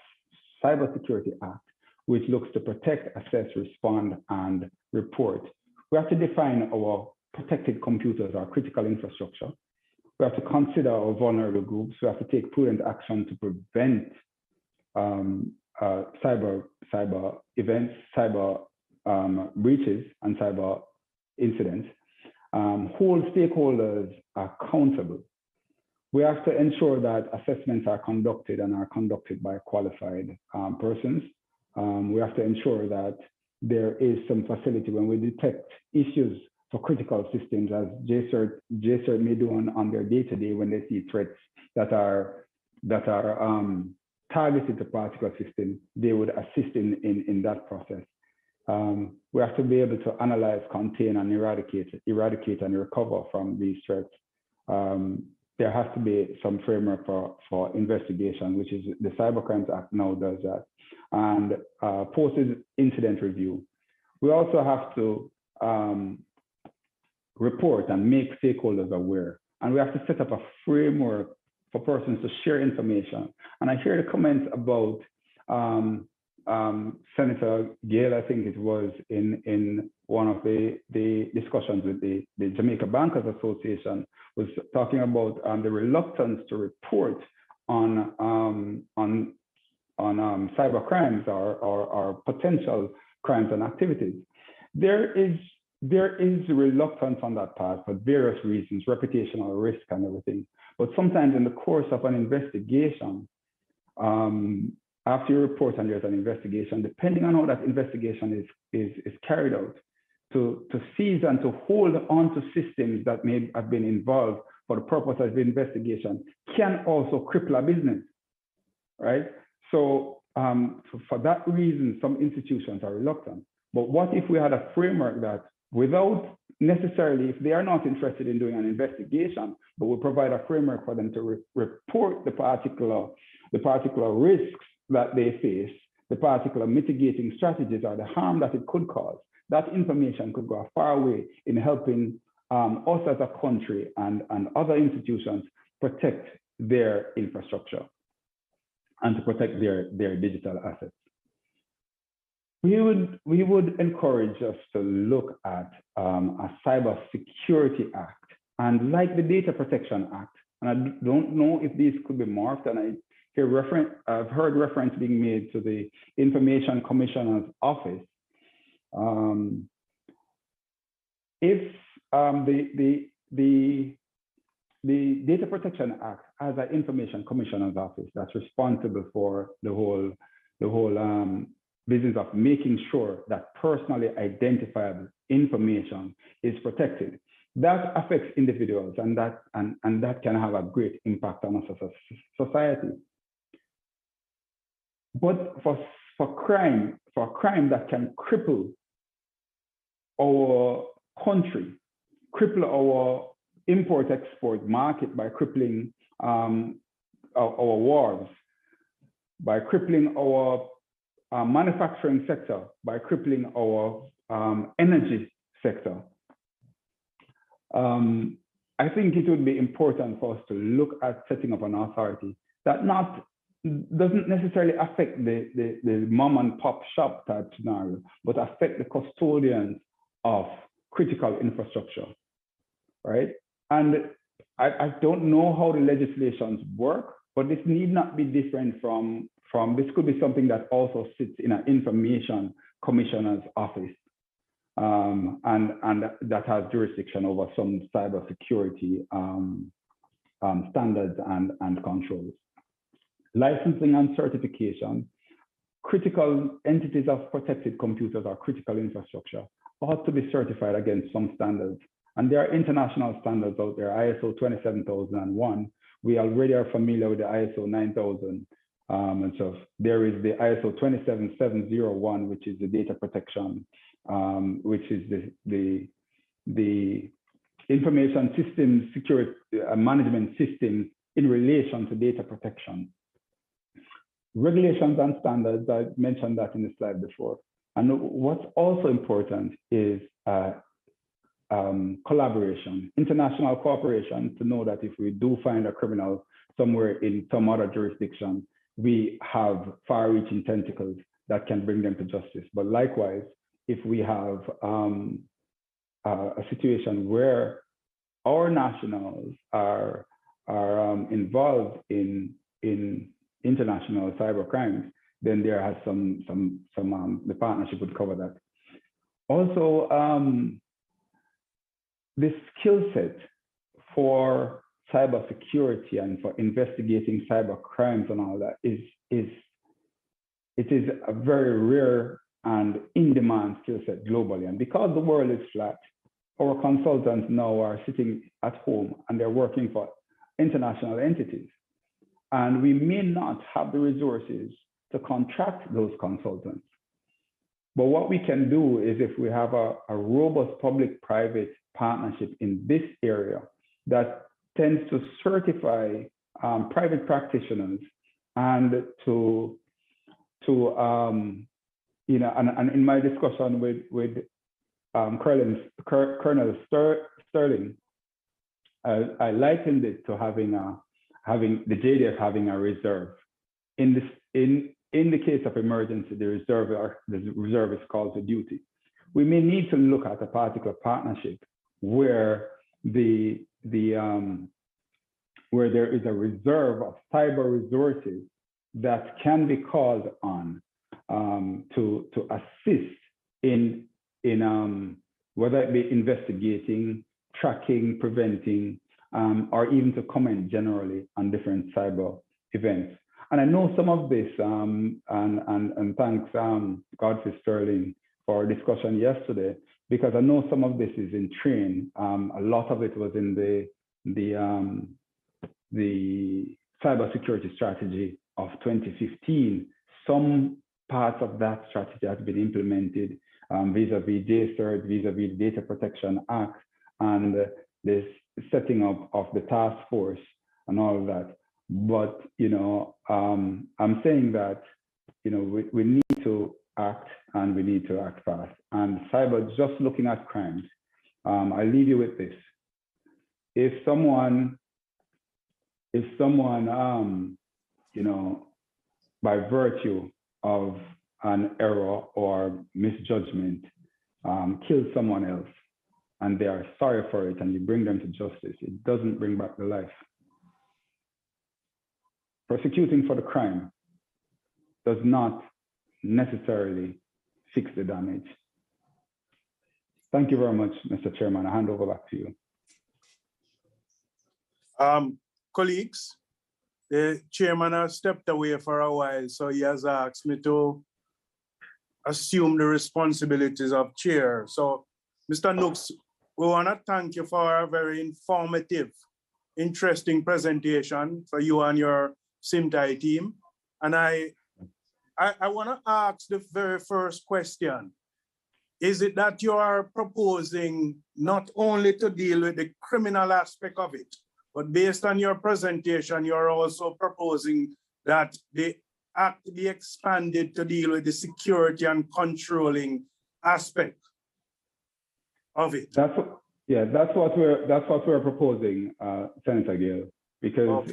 Speaker 14: cybersecurity act, which looks to protect, assess, respond, and report. We have to define our protected computers, our critical infrastructure. We have to consider our vulnerable groups. We have to take prudent action to prevent cyber events, cyber breaches, and cyber incidents. Hold stakeholders accountable. We have to ensure that assessments are conducted and are conducted by qualified persons. We have to ensure that there is some facility when we detect issues for critical systems, as JCERT may do on their day-to-day when they see threats that are targeted to particular systems, they would assist in that process. We have to be able to analyze, contain, and eradicate and recover from these threats. There has to be some framework for investigation, which is the Cybercrimes Act now does that, and post-incident review. We also have to report and make stakeholders aware, and we have to set up a framework for persons to share information. And I hear the comments about Senator Gale, I think it was in one of the discussions with the Jamaica Bankers Association, was talking about the reluctance to report on cyber crimes or potential crimes and activities. There is reluctance on that part for various reasons, reputational risk and everything. But sometimes in the course of an investigation, after you report and there's an investigation, depending on how that investigation is carried out, to seize and to hold on to systems that may have been involved for the purpose of the investigation can also cripple a business, right? So for that reason, some institutions are reluctant. But what if we had a framework that without necessarily, if they are not interested in doing an investigation, but we provide a framework for them to report the particular risks that they face, the particular mitigating strategies or the harm that it could cause, that information could go a far way in helping us as a country and other institutions protect their infrastructure and to protect their digital assets. We would encourage us to look at a Cyber Security Act, and like the Data Protection Act, and I don't know if these could be morphed, and I've heard reference being made to the Information Commissioner's Office. If the Data Protection Act has an Information Commissioner's Office that's responsible for the whole business of making sure that personally identifiable information is protected. That affects individuals, and that can have a great impact on us as a society. But for crime that can cripple our country, cripple our import-export market by crippling our wharves, by crippling our manufacturing sector, by crippling our energy sector, I think it would be important for us to look at setting up an authority that doesn't necessarily affect the mom and pop shop type scenario, but affect the custodians of critical infrastructure, right? And I don't know how the legislations work, but this need not be different from this could be something that also sits in an Information Commissioner's Office, and that has jurisdiction over some cybersecurity standards and controls. Licensing and certification, critical entities of protected computers or critical infrastructure ought to be certified against some standards. And there are international standards out there, ISO 27001. We already are familiar with the ISO 9000 and stuff. There is the ISO 27701, which is the data protection, which is the information system security management systems in relation to data protection. Regulations and standards, I mentioned that in the slide before. And what's also important is collaboration, international cooperation, to know that if we do find a criminal somewhere in some other jurisdiction, we have far-reaching tentacles that can bring them to justice. But likewise, if we have a situation where our nationals are involved in international cyber crimes, then there has the partnership would cover that. Also, the skill set for cybersecurity and for investigating cyber crimes and all that it is a very rare and in-demand skill set globally. And because the world is flat, our consultants now are sitting at home and they're working for international entities. And we may not have the resources to contract those consultants. But what we can do is, if we have a robust public-private partnership in this area that tends to certify private practitioners and to and in my discussion with Colonel Sterling, I likened it to having the JDF having a reserve. In the case of emergency, the reserve is called to duty. We may need to look at a particular partnership where there is a reserve of cyber resources that can be called on to assist in whether it be investigating, tracking, preventing, or even to comment generally on different cyber events. And I know some of this, and thanks Godfrey Sterling for our discussion yesterday, because I know some of this is in train. A lot of it was in the cybersecurity strategy of 2015. Some parts of that strategy has been implemented vis-a-vis JCERT, vis-a-vis the Data Protection Act, and this setting up of the task force and all of that. But I'm saying that we need to act, and we need to act fast. And cyber, just looking at crimes, I'll leave you with this: if someone by virtue of an error or misjudgment kills someone else, and they are sorry for it, and you bring them to justice, it doesn't bring back the life. Prosecuting for the crime does not necessarily fix the damage. Thank you very much, Mr. Chairman. I hand over back to you.
Speaker 11: Colleagues, the chairman has stepped away for a while, so he has asked me to assume the responsibilities of chair. So, Mr. Nooks, we want to thank you for a very informative, interesting presentation for you and your SIMTI team. And I want to ask the very first question. Is it that you are proposing not only to deal with the criminal aspect of it, but based on your presentation, you're also proposing that the act be expanded to deal with the security and controlling aspect of it? That's what
Speaker 14: we're proposing, Senator Gale, because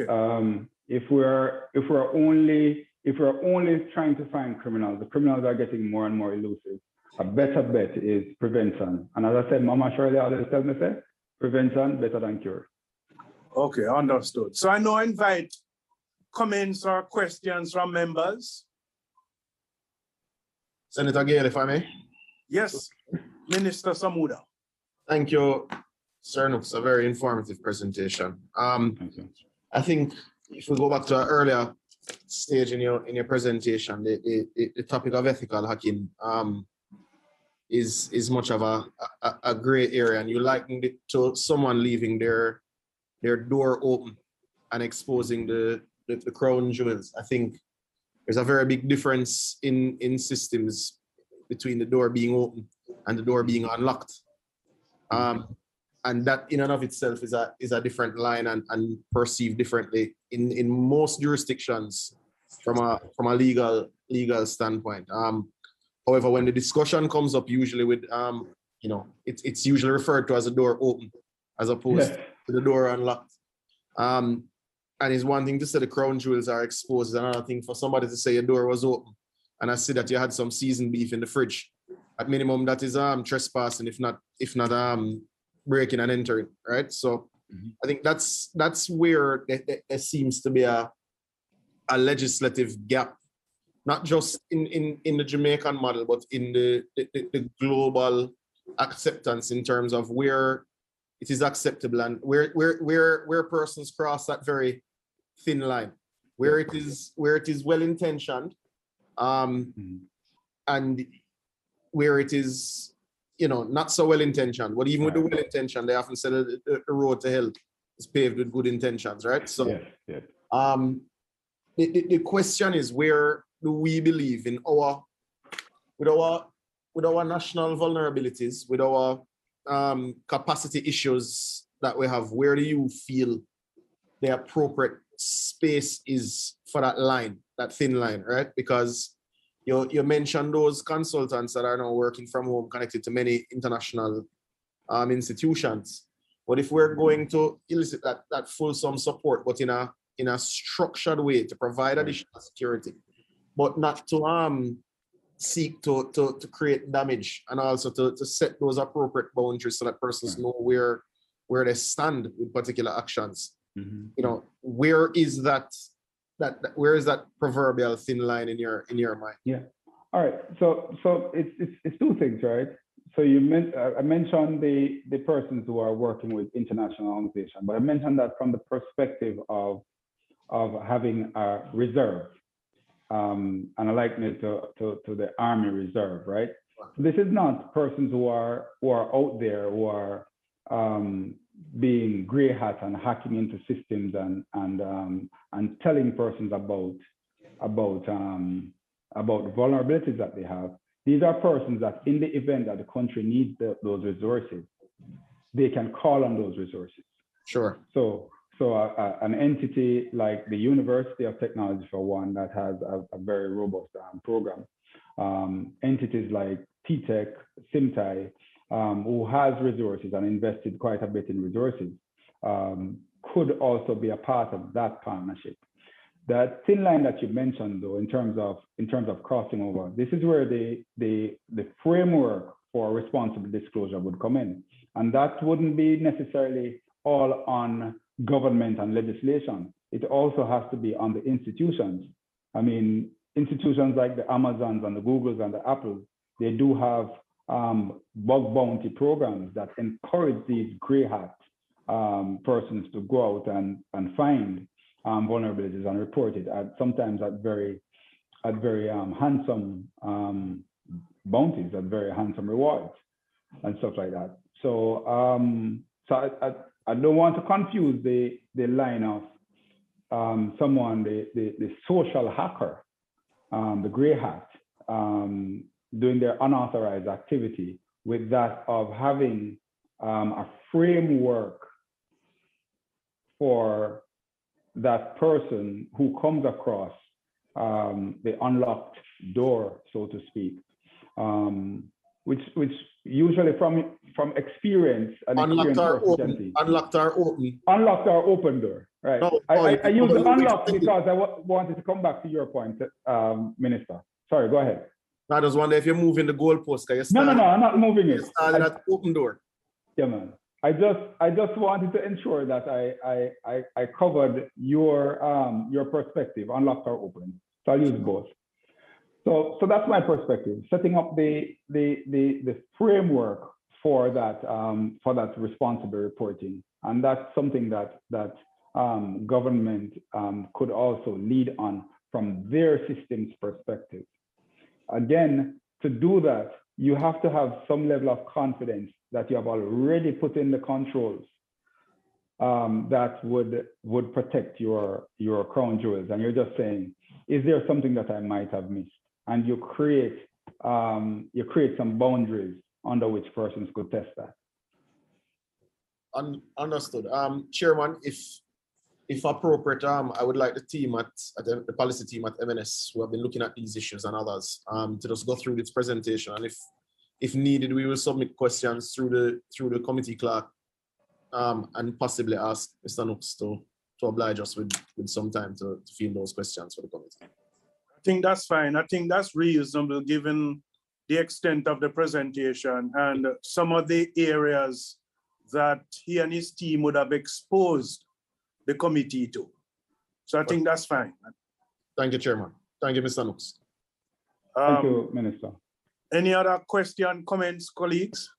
Speaker 14: if we're only trying to find criminals, the criminals are getting more and more elusive. A better bet is prevention. And as I said, Mama Shirley always tells me, prevention better than cure.
Speaker 11: Okay, understood. So I now invite comments or questions from members.
Speaker 4: Senator Gale, if I may.
Speaker 11: Yes, Minister Samuda.
Speaker 4: Thank you, Sir Nooks. A very informative presentation.
Speaker 14: Thank you.
Speaker 4: I think if we go back to an earlier stage in your presentation, the topic of ethical hacking is much of a gray area, and you likened it to someone leaving their door open and exposing the crown jewels. I think there's a very big difference in systems between the door being open and the door being unlocked. and that in and of itself is a different line and perceived differently in most jurisdictions from a legal standpoint. However, when the discussion comes up, usually with it's usually referred to as a door open as opposed to the door unlocked. And it's one thing to say the crown jewels are exposed, it's another thing for somebody to say your door was open and I see that you had some seasoned beef in the fridge. At minimum, that is trespassing, if not breaking and entering, right? So I think that's where there seems to be a legislative gap, not just in the Jamaican model, but in the global acceptance in terms of where it is acceptable and where persons cross that very thin line, where it is well intentioned, and where it is not so well intentioned. But even with the well intentioned, they often say that the road to hell is paved with good intentions, right? So the question is, where do we believe in with our national vulnerabilities, with our capacity issues that we have, where do you feel the appropriate space is for that line, that thin line, right? Because you mentioned those consultants that are now working from home, connected to many international institutions. But if we're going to elicit that fulsome support, but in a structured way to provide additional security, but not to seek to create damage, and also to set those appropriate boundaries so that persons know where they stand with particular actions. Where is that proverbial thin line in your mind?
Speaker 14: Yeah. All right. So it's two things, right? So I mentioned the persons who are working with international organizations, but I mentioned that from the perspective of having a reserve. And I liken it to the Army Reserve, right? This is not persons who are out there who are being gray hat and hacking into systems and telling persons about vulnerabilities that they have. These are persons that, in the event that the country needs those resources, they can call on those resources.
Speaker 4: Sure.
Speaker 14: So an entity like the University of Technology, for one, that has a very robust program. Entities like TTEC, SIMTI, who has resources and invested quite a bit in resources, could also be a part of that partnership. That thin line that you mentioned, though, in terms of crossing over, this is where the framework for responsible disclosure would come in, and that wouldn't be necessarily all on government and legislation. It also has to be on the institutions. I mean, institutions like the Amazons and the Googles and the Apples, they do have bug bounty programs that encourage these gray hat persons to go out and find vulnerabilities and report it sometimes at very handsome bounties, at very handsome rewards and stuff like that. So I don't want to confuse the line of someone, the social hacker, the gray hat, doing their unauthorized activity, with that of having a framework for that person who comes across the unlocked door, so to speak, which usually from experience and
Speaker 4: unlocked our open
Speaker 14: door, right? No, I use the unlocked because I wanted to come back to your point, Minister. Sorry, go ahead.
Speaker 4: I just wonder if you're moving the goalpost.
Speaker 14: No, I'm not moving it.
Speaker 4: That open door.
Speaker 14: Yeah, man. I just wanted to ensure that I covered your perspective, unlocked or open. So I'll use both. So that's my perspective, setting up the framework for that responsible reporting, and that's something that government could also lead on from their systems perspective. Again, to do that, you have to have some level of confidence that you have already put in the controls that would protect your crown jewels, and you're just saying, is there something that I might have missed? And you create some boundaries under which persons could test that.
Speaker 4: Understood. Chairman, if appropriate, I would like the team at the policy team at MNS who have been looking at these issues and others to just go through this presentation, and if needed, we will submit questions through the committee clerk and possibly ask Mr. Nooks to oblige us with some time to field those questions for the committee.
Speaker 11: I think that's fine. I think that's reasonable given the extent of the presentation and some of the areas that he and his team would have exposed the committee to. So I think that's fine.
Speaker 4: Thank you, Chairman. Thank you, Mr. Nooks.
Speaker 14: Thank you, Minister.
Speaker 11: Any other question, comments, colleagues?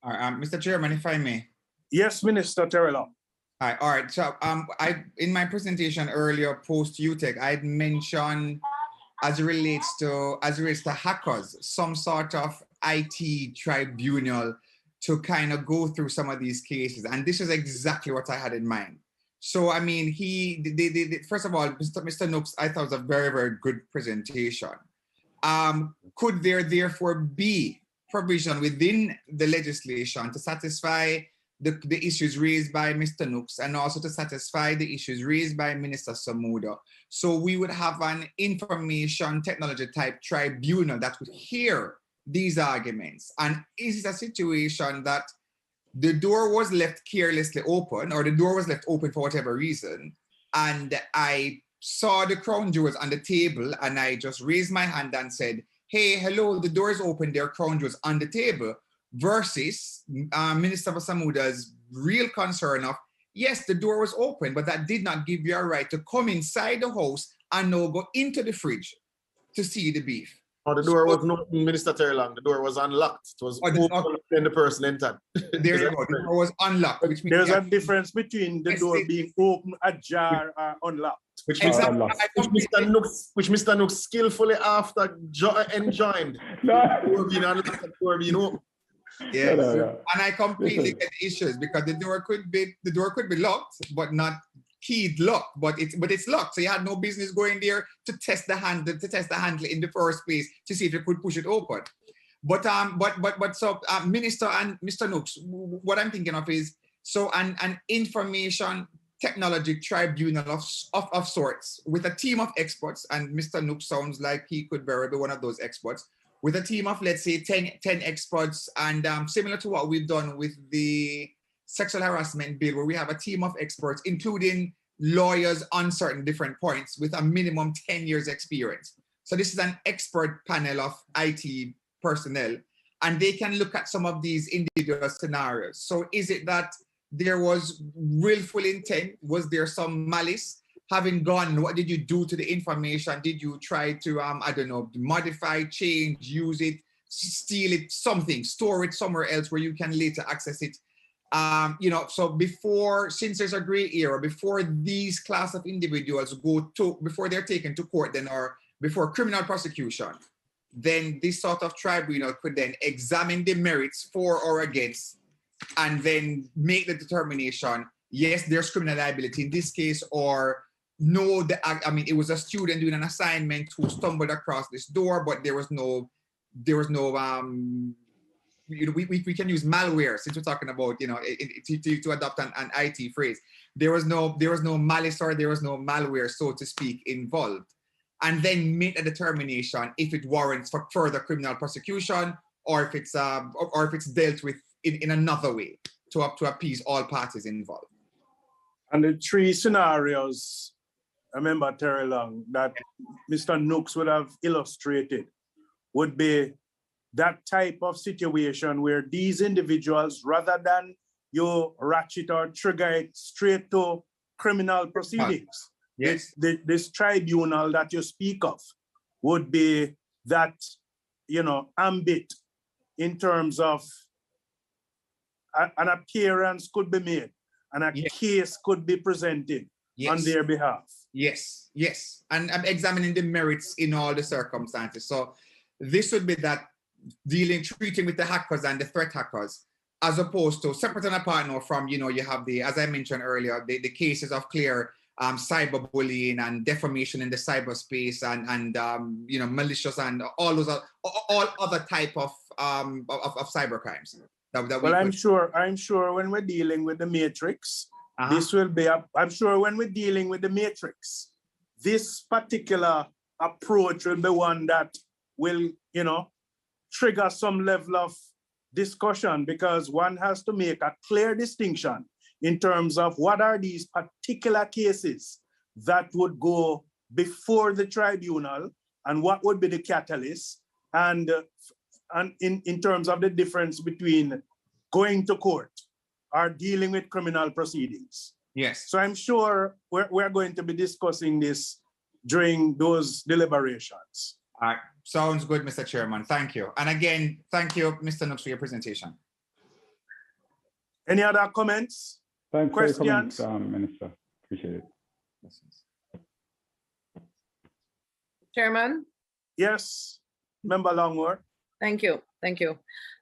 Speaker 5: All right, Mr. Chairman, if I may.
Speaker 11: Yes, Minister Terrell.
Speaker 5: All right. So I in my presentation earlier post UTEC, I had mentioned as it relates to hackers, some sort of IT tribunal to kind of go through some of these cases. And this is exactly what I had in mind. So, I mean, first of all, Mr. Nooks, I thought was a very, very good presentation. Could there therefore be provision within the legislation to satisfy the issues raised by Mr. Nooks and also to satisfy the issues raised by Minister Samuda? So we would have an information technology type tribunal that would hear these arguments. And is it a situation that the door was left carelessly open, or the door was left open for whatever reason, and I saw the crown jewels on the table and I just raised my hand and said, hey, hello, the door is open, there are crown jewels on the table, versus Minister Samuda's real concern of, yes, the door was open, but that did not give you a right to come inside the house and now go into the fridge to see the beef.
Speaker 4: Oh, the door was not Minister Terrell. The door was unlocked. It was open when the person entered.
Speaker 5: There you go. The door was unlocked. Which means
Speaker 11: there's a difference between the door being open, ajar, or unlocked.
Speaker 4: Which Mr. Nooks skillfully after enjoined. The door being unlocked, the door being open.
Speaker 5: Yes, and I completely get the issues because the door could be locked, but not keyed lock, but it's locked. So you had no business going there to test the handle in the first place to see if you could push it open. But so Minister and Mr. Nooks, what I'm thinking of is so an information technology tribunal of sorts with a team of experts, and Mr. Nooks sounds like he could very be one of those experts, with a team of, let's say, 10 experts, and similar to what we've done with the sexual harassment bill, where we have a team of experts, including lawyers on certain different points with a minimum 10 years experience. So this is an expert panel of IT personnel, and they can look at some of these individual scenarios. So is it that there was willful intent? Was there some malice? Having gone, what did you do to the information? Did you try to, I don't know, modify, change, use it, steal it, something, store it somewhere else where you can later access it? So since there's a gray area, before these class of individuals before they're taken to court then, or before criminal prosecution, then this sort of tribunal could then examine the merits for or against, and then make the determination, yes, there's criminal liability in this case, or no, it was a student doing an assignment who stumbled across this door, but there was no we can use malware, since we're talking about, to adopt an IT phrase. There was no malice, or there was no malware, so to speak, involved. And then make a determination if it warrants for further criminal prosecution, or if it's dealt with in another way to appease all parties involved.
Speaker 11: And the three scenarios, I remember, Terry Long, that Mr. Nooks would have illustrated would be that type of situation where these individuals, rather than you ratchet or trigger it straight to criminal proceedings,
Speaker 5: yes,
Speaker 11: this tribunal that you speak of would be that, ambit in terms of an appearance could be made and a case could be presented on their behalf.
Speaker 5: Yes. And I'm examining the merits in all the circumstances. So this would be that treating with the hackers and the threat hackers, as opposed to separate and apart now from, you have as I mentioned earlier, the cases of clear cyberbullying and defamation in the cyberspace and you know, malicious and all those all other type of cybercrimes.
Speaker 11: Well, I'm sure when we're dealing with the matrix, this will be I'm sure when we're dealing with the matrix, this particular approach will be one that will, you know, trigger some level of discussion, because one has to make a clear distinction in terms of what are these particular cases that would go before the tribunal and what would be the catalyst, and in terms of the difference between going to court or dealing with criminal proceedings.
Speaker 5: Yes.
Speaker 11: So I'm sure we're going to be discussing this during those deliberations.
Speaker 5: All right. Sounds good, Mr. Chairman. Thank you. And again, thank you, Mr. Knox, for your presentation.
Speaker 11: Any other comments?
Speaker 14: Thanks
Speaker 11: questions?
Speaker 14: For your comments, Minister. Appreciate it.
Speaker 13: Chairman?
Speaker 11: Yes, Member Longworth.
Speaker 13: Thank you. Thank you.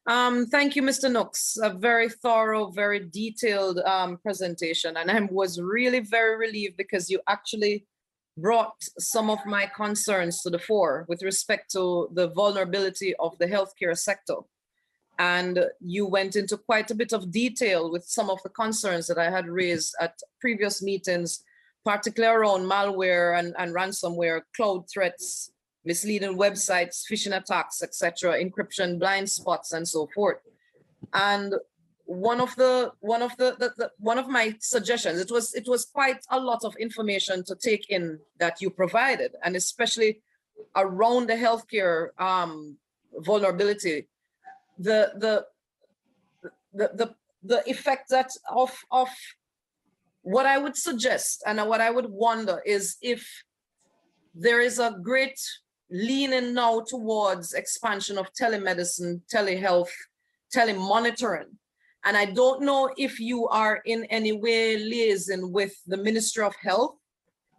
Speaker 13: Thank you, Mr. Knox. A very thorough, very detailed presentation. And I was really very relieved because you actually brought some of my concerns to the fore with respect to the vulnerability of the healthcare sector. And you went into quite a bit of detail with some of the concerns that I had raised at previous meetings, particularly around malware and ransomware, cloud threats, misleading websites, phishing attacks, etc., encryption, blind spots, and so forth. And one of my suggestions, it was quite a lot of information to take in that you provided, and especially around the healthcare vulnerability, the effect that of what I would suggest and what I would wonder is if there is a great leaning now towards expansion of telemedicine, telehealth, telemonitoring. And I don't know if you are in any way liaising with the Ministry of Health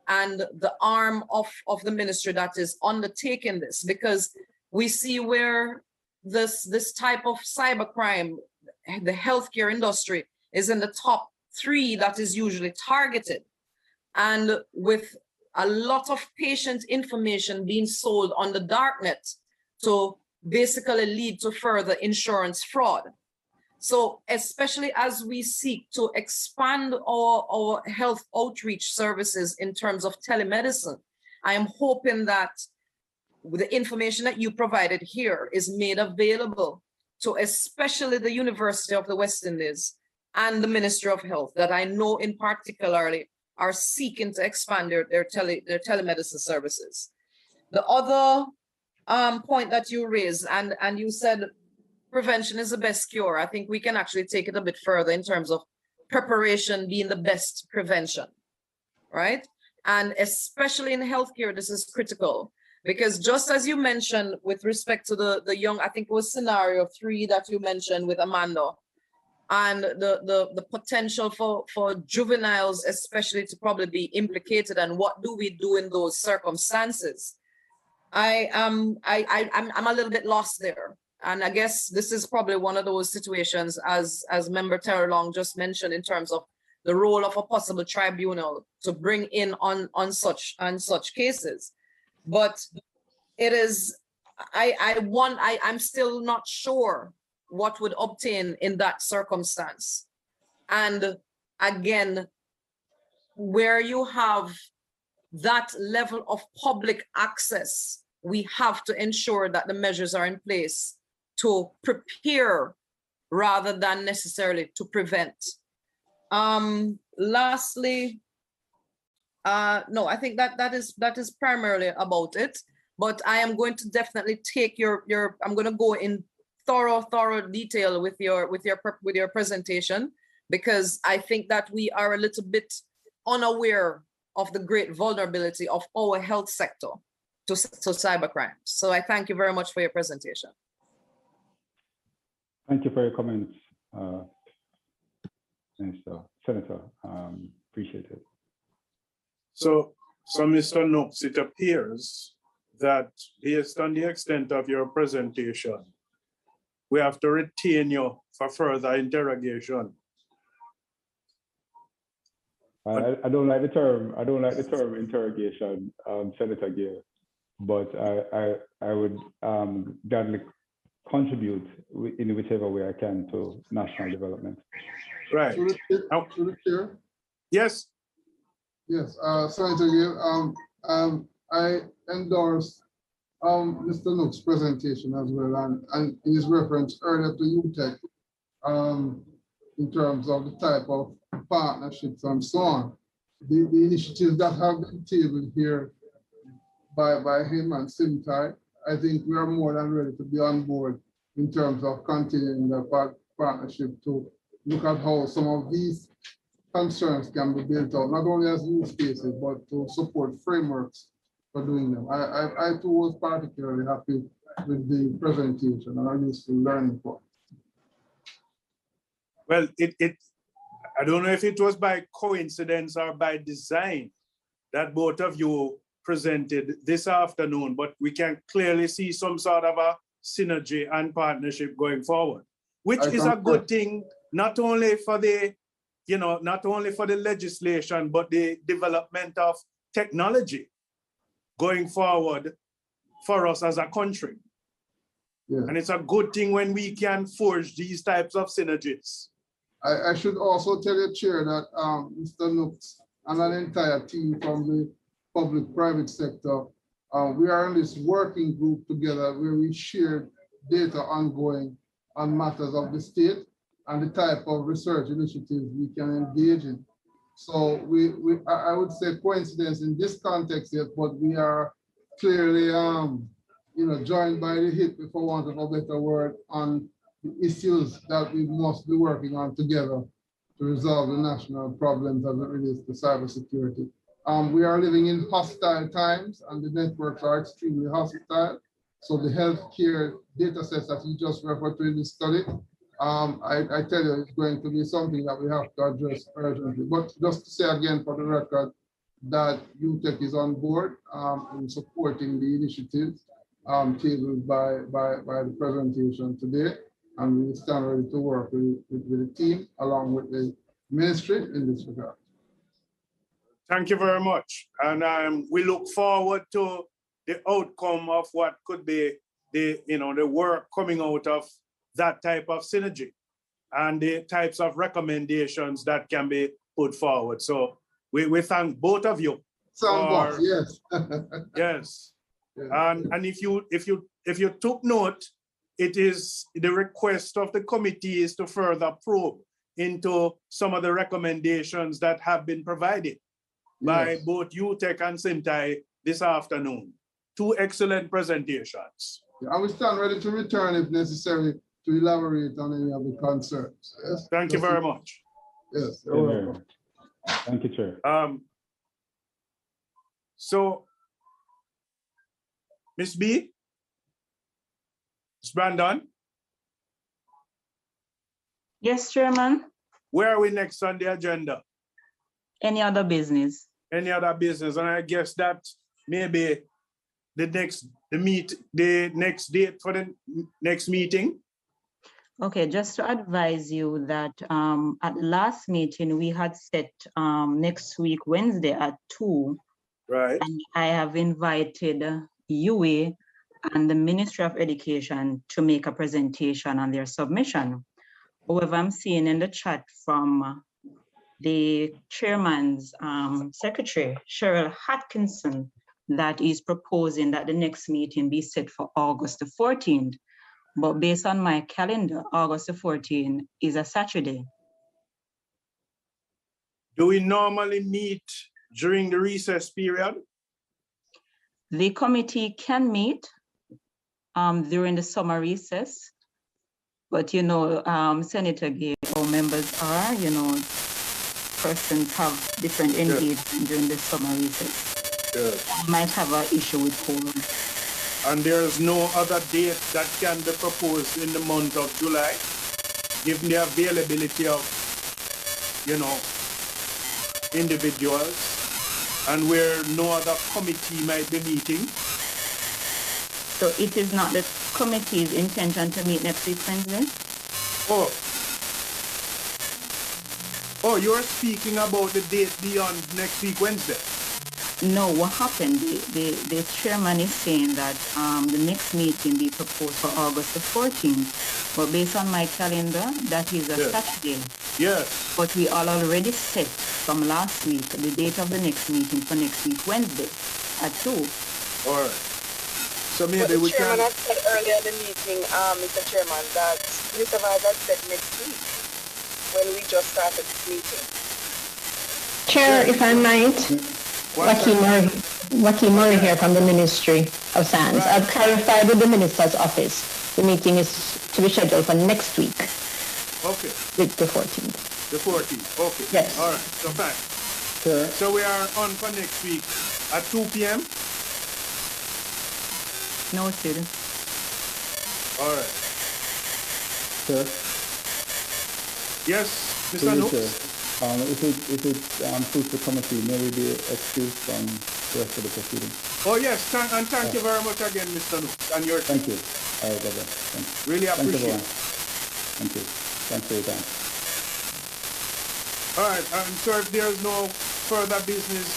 Speaker 13: and the arm of the ministry that is undertaking this, because we see where this type of cybercrime, the healthcare industry, is in the top 3 that is usually targeted. And with a lot of patient information being sold on the darknet to basically lead to further insurance fraud. So especially as we seek to expand our health outreach services in terms of telemedicine, I am hoping that the information that you provided here is made available to especially the University of the West Indies and the Ministry of Health, that I know in particularly are seeking to expand their telemedicine services. The other point that you raised, and you said prevention is the best cure. I think we can actually take it a bit further in terms of preparation being the best prevention, right? And especially in healthcare, this is critical, because just as you mentioned with respect to the young, I think it was scenario 3 that you mentioned with Amanda, and the potential for juveniles especially to probably be implicated, and what do we do in those circumstances? I'm a little bit lost there. And I guess this is probably one of those situations, as Member Terry Long just mentioned, in terms of the role of a possible tribunal to bring in on such cases. But it is, I'm still not sure what would obtain in that circumstance. And again, where you have that level of public access, we have to ensure that the measures are in place to prepare rather than necessarily to prevent. Lastly, no, I think that is primarily about it. But I am going to definitely take I'm going to go in thorough detail with your presentation, because I think that we are a little bit unaware of the great vulnerability of our health sector to cybercrime. So I thank you very much for your presentation.
Speaker 14: Thank you for your comments, Senator. Appreciate it.
Speaker 11: So Mr. Knox, it appears that based on the extent of your presentation, we have to retain you for further interrogation.
Speaker 14: I don't like the term. I don't like the term interrogation, Senator Gale, but I would gladly contribute in whichever way I can to national development.
Speaker 11: Right.
Speaker 9: Through the chair.
Speaker 11: Yes.
Speaker 9: Yes, Senator Gale, I endorse Mr. Nook's presentation as well, and his reference earlier to UTEC in terms of the type of partnerships and so on. The initiatives that have been tabled here by him and Simtai, I think we are more than ready to be on board in terms of continuing the partnership to look at how some of these concerns can be built out, not only as use cases, but to support frameworks for doing them. I too was particularly happy with the presentation and a useful learning point.
Speaker 11: Well, I don't know if it was by coincidence or by design that both of you presented this afternoon, but we can clearly see some sort of a synergy and partnership going forward, which is a good thing, not only for the, not only for the legislation, but the development of technology going forward for us as a country.
Speaker 9: Yeah.
Speaker 11: And it's a good thing when we can forge these types of synergies.
Speaker 9: I should also tell you, Chair, that Mr. Nooks and an entire team from the public-private sector, we are in this working group together where we share data ongoing on matters of the state and the type of research initiatives we can engage in. So I would say coincidence in this context yet, but we are clearly joined by the hip, for want of a better word, on the issues that we must be working on together to resolve the national problems as it relates to cybersecurity. We are living in hostile times and the networks are extremely hostile. So the healthcare data sets that you just referred to in the study, I tell you, it's going to be something that we have to address urgently. But just to say again for the record that UTEC is on board in supporting the initiatives tabled by the presentation today. And we stand ready to work with the team along with the ministry in this regard.
Speaker 11: Thank you very much. And we look forward to the outcome of what could be the work coming out of that type of synergy and the types of recommendations that can be put forward. So we thank both of you.
Speaker 9: Sandbox, yes.
Speaker 11: Yes. And if you took note, it is the request of the committee is to further probe into some of the recommendations that have been provided by both UTEC and Simtai this afternoon. Two excellent presentations.
Speaker 9: I will stand ready to return if necessary to elaborate on any of the concerns. Yes?
Speaker 11: Thank you very much.
Speaker 9: Yes, you're welcome.
Speaker 14: Thank you, Chair.
Speaker 11: So, Ms. B, Ms. Brandon?
Speaker 3: Yes, Chairman.
Speaker 11: Where are we next on the agenda?
Speaker 3: Any other business?
Speaker 11: Any other business? And I guess that maybe the next date for the next meeting.
Speaker 3: Okay, just to advise you that at last meeting, we had set next week, Wednesday at 2.
Speaker 11: Right.
Speaker 3: And I have invited UWE and the Ministry of Education to make a presentation on their submission. However, I'm seeing in the chat from the chairman's secretary, Cheryl Hodkinson, that is proposing that the next meeting be set for August the 14th. But based on my calendar, August the 14th is a Saturday.
Speaker 11: Do we normally meet during the recess period?
Speaker 3: The committee can meet during the summer recess, but Senator Gale, our members are, persons have different engagement during the summer recess.
Speaker 11: Yes.
Speaker 3: Might have an issue with quorum.
Speaker 11: And there's no other date that can be proposed in the month of July, given the availability of, individuals, and where no other committee might be meeting.
Speaker 3: So it is not the committee's intention to meet next week, Wednesday?
Speaker 11: Oh, you're speaking about the date beyond next week, Wednesday?
Speaker 3: No, what happened? The chairman is saying that the next meeting be proposed for August the 14th. But based on my calendar, that is a Saturday.
Speaker 11: Yes.
Speaker 3: But we all already set from last week the date of the next meeting for next week, Wednesday at 2.
Speaker 11: All right. So maybe we
Speaker 10: The chairman
Speaker 11: can.
Speaker 10: had said earlier in the meeting, Mr. Chairman, that Mr. Vice had said next week when we just started this meeting.
Speaker 15: Chair, if I might, Joaquin Murray here from the Ministry of Science.
Speaker 11: Right.
Speaker 15: I've clarified with the Minister's office. The meeting is to be scheduled for next week,
Speaker 11: Okay.
Speaker 15: the 14th.
Speaker 11: The 14th. Okay.
Speaker 15: Yes.
Speaker 11: All right. So thanks.
Speaker 15: Sure.
Speaker 11: So we are on for next week at 2 p.m.
Speaker 3: Noted.
Speaker 11: All right.
Speaker 14: Sir,
Speaker 11: Yes, Mr.
Speaker 14: through you,
Speaker 11: Nooks?
Speaker 14: Chair. If it suits the committee, may we be excused from the rest of the proceeding?
Speaker 11: Oh, yes. And thank you very much again, Mr. Nooks, and your team.
Speaker 14: Thank you. All right, bye-bye. Thanks.
Speaker 11: Really
Speaker 14: Thanks,
Speaker 11: appreciate
Speaker 14: everyone.
Speaker 11: it.
Speaker 14: Thank you. Thanks for your time.
Speaker 11: All right. So if there's no further business,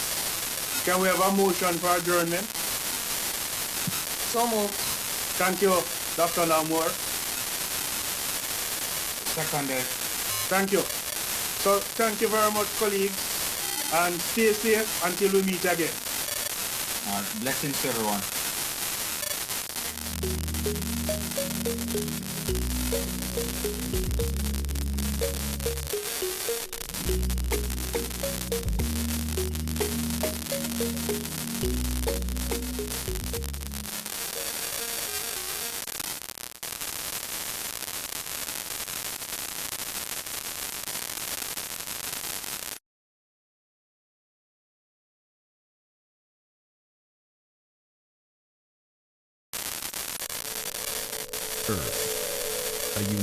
Speaker 11: can we have a motion for adjournment?
Speaker 13: So moved.
Speaker 11: Thank you, Dr. Lamour.
Speaker 5: Seconded.
Speaker 11: Thank you. So thank you very much, colleagues, and stay safe until we meet again.
Speaker 5: Blessings to everyone.
Speaker 16: Earth.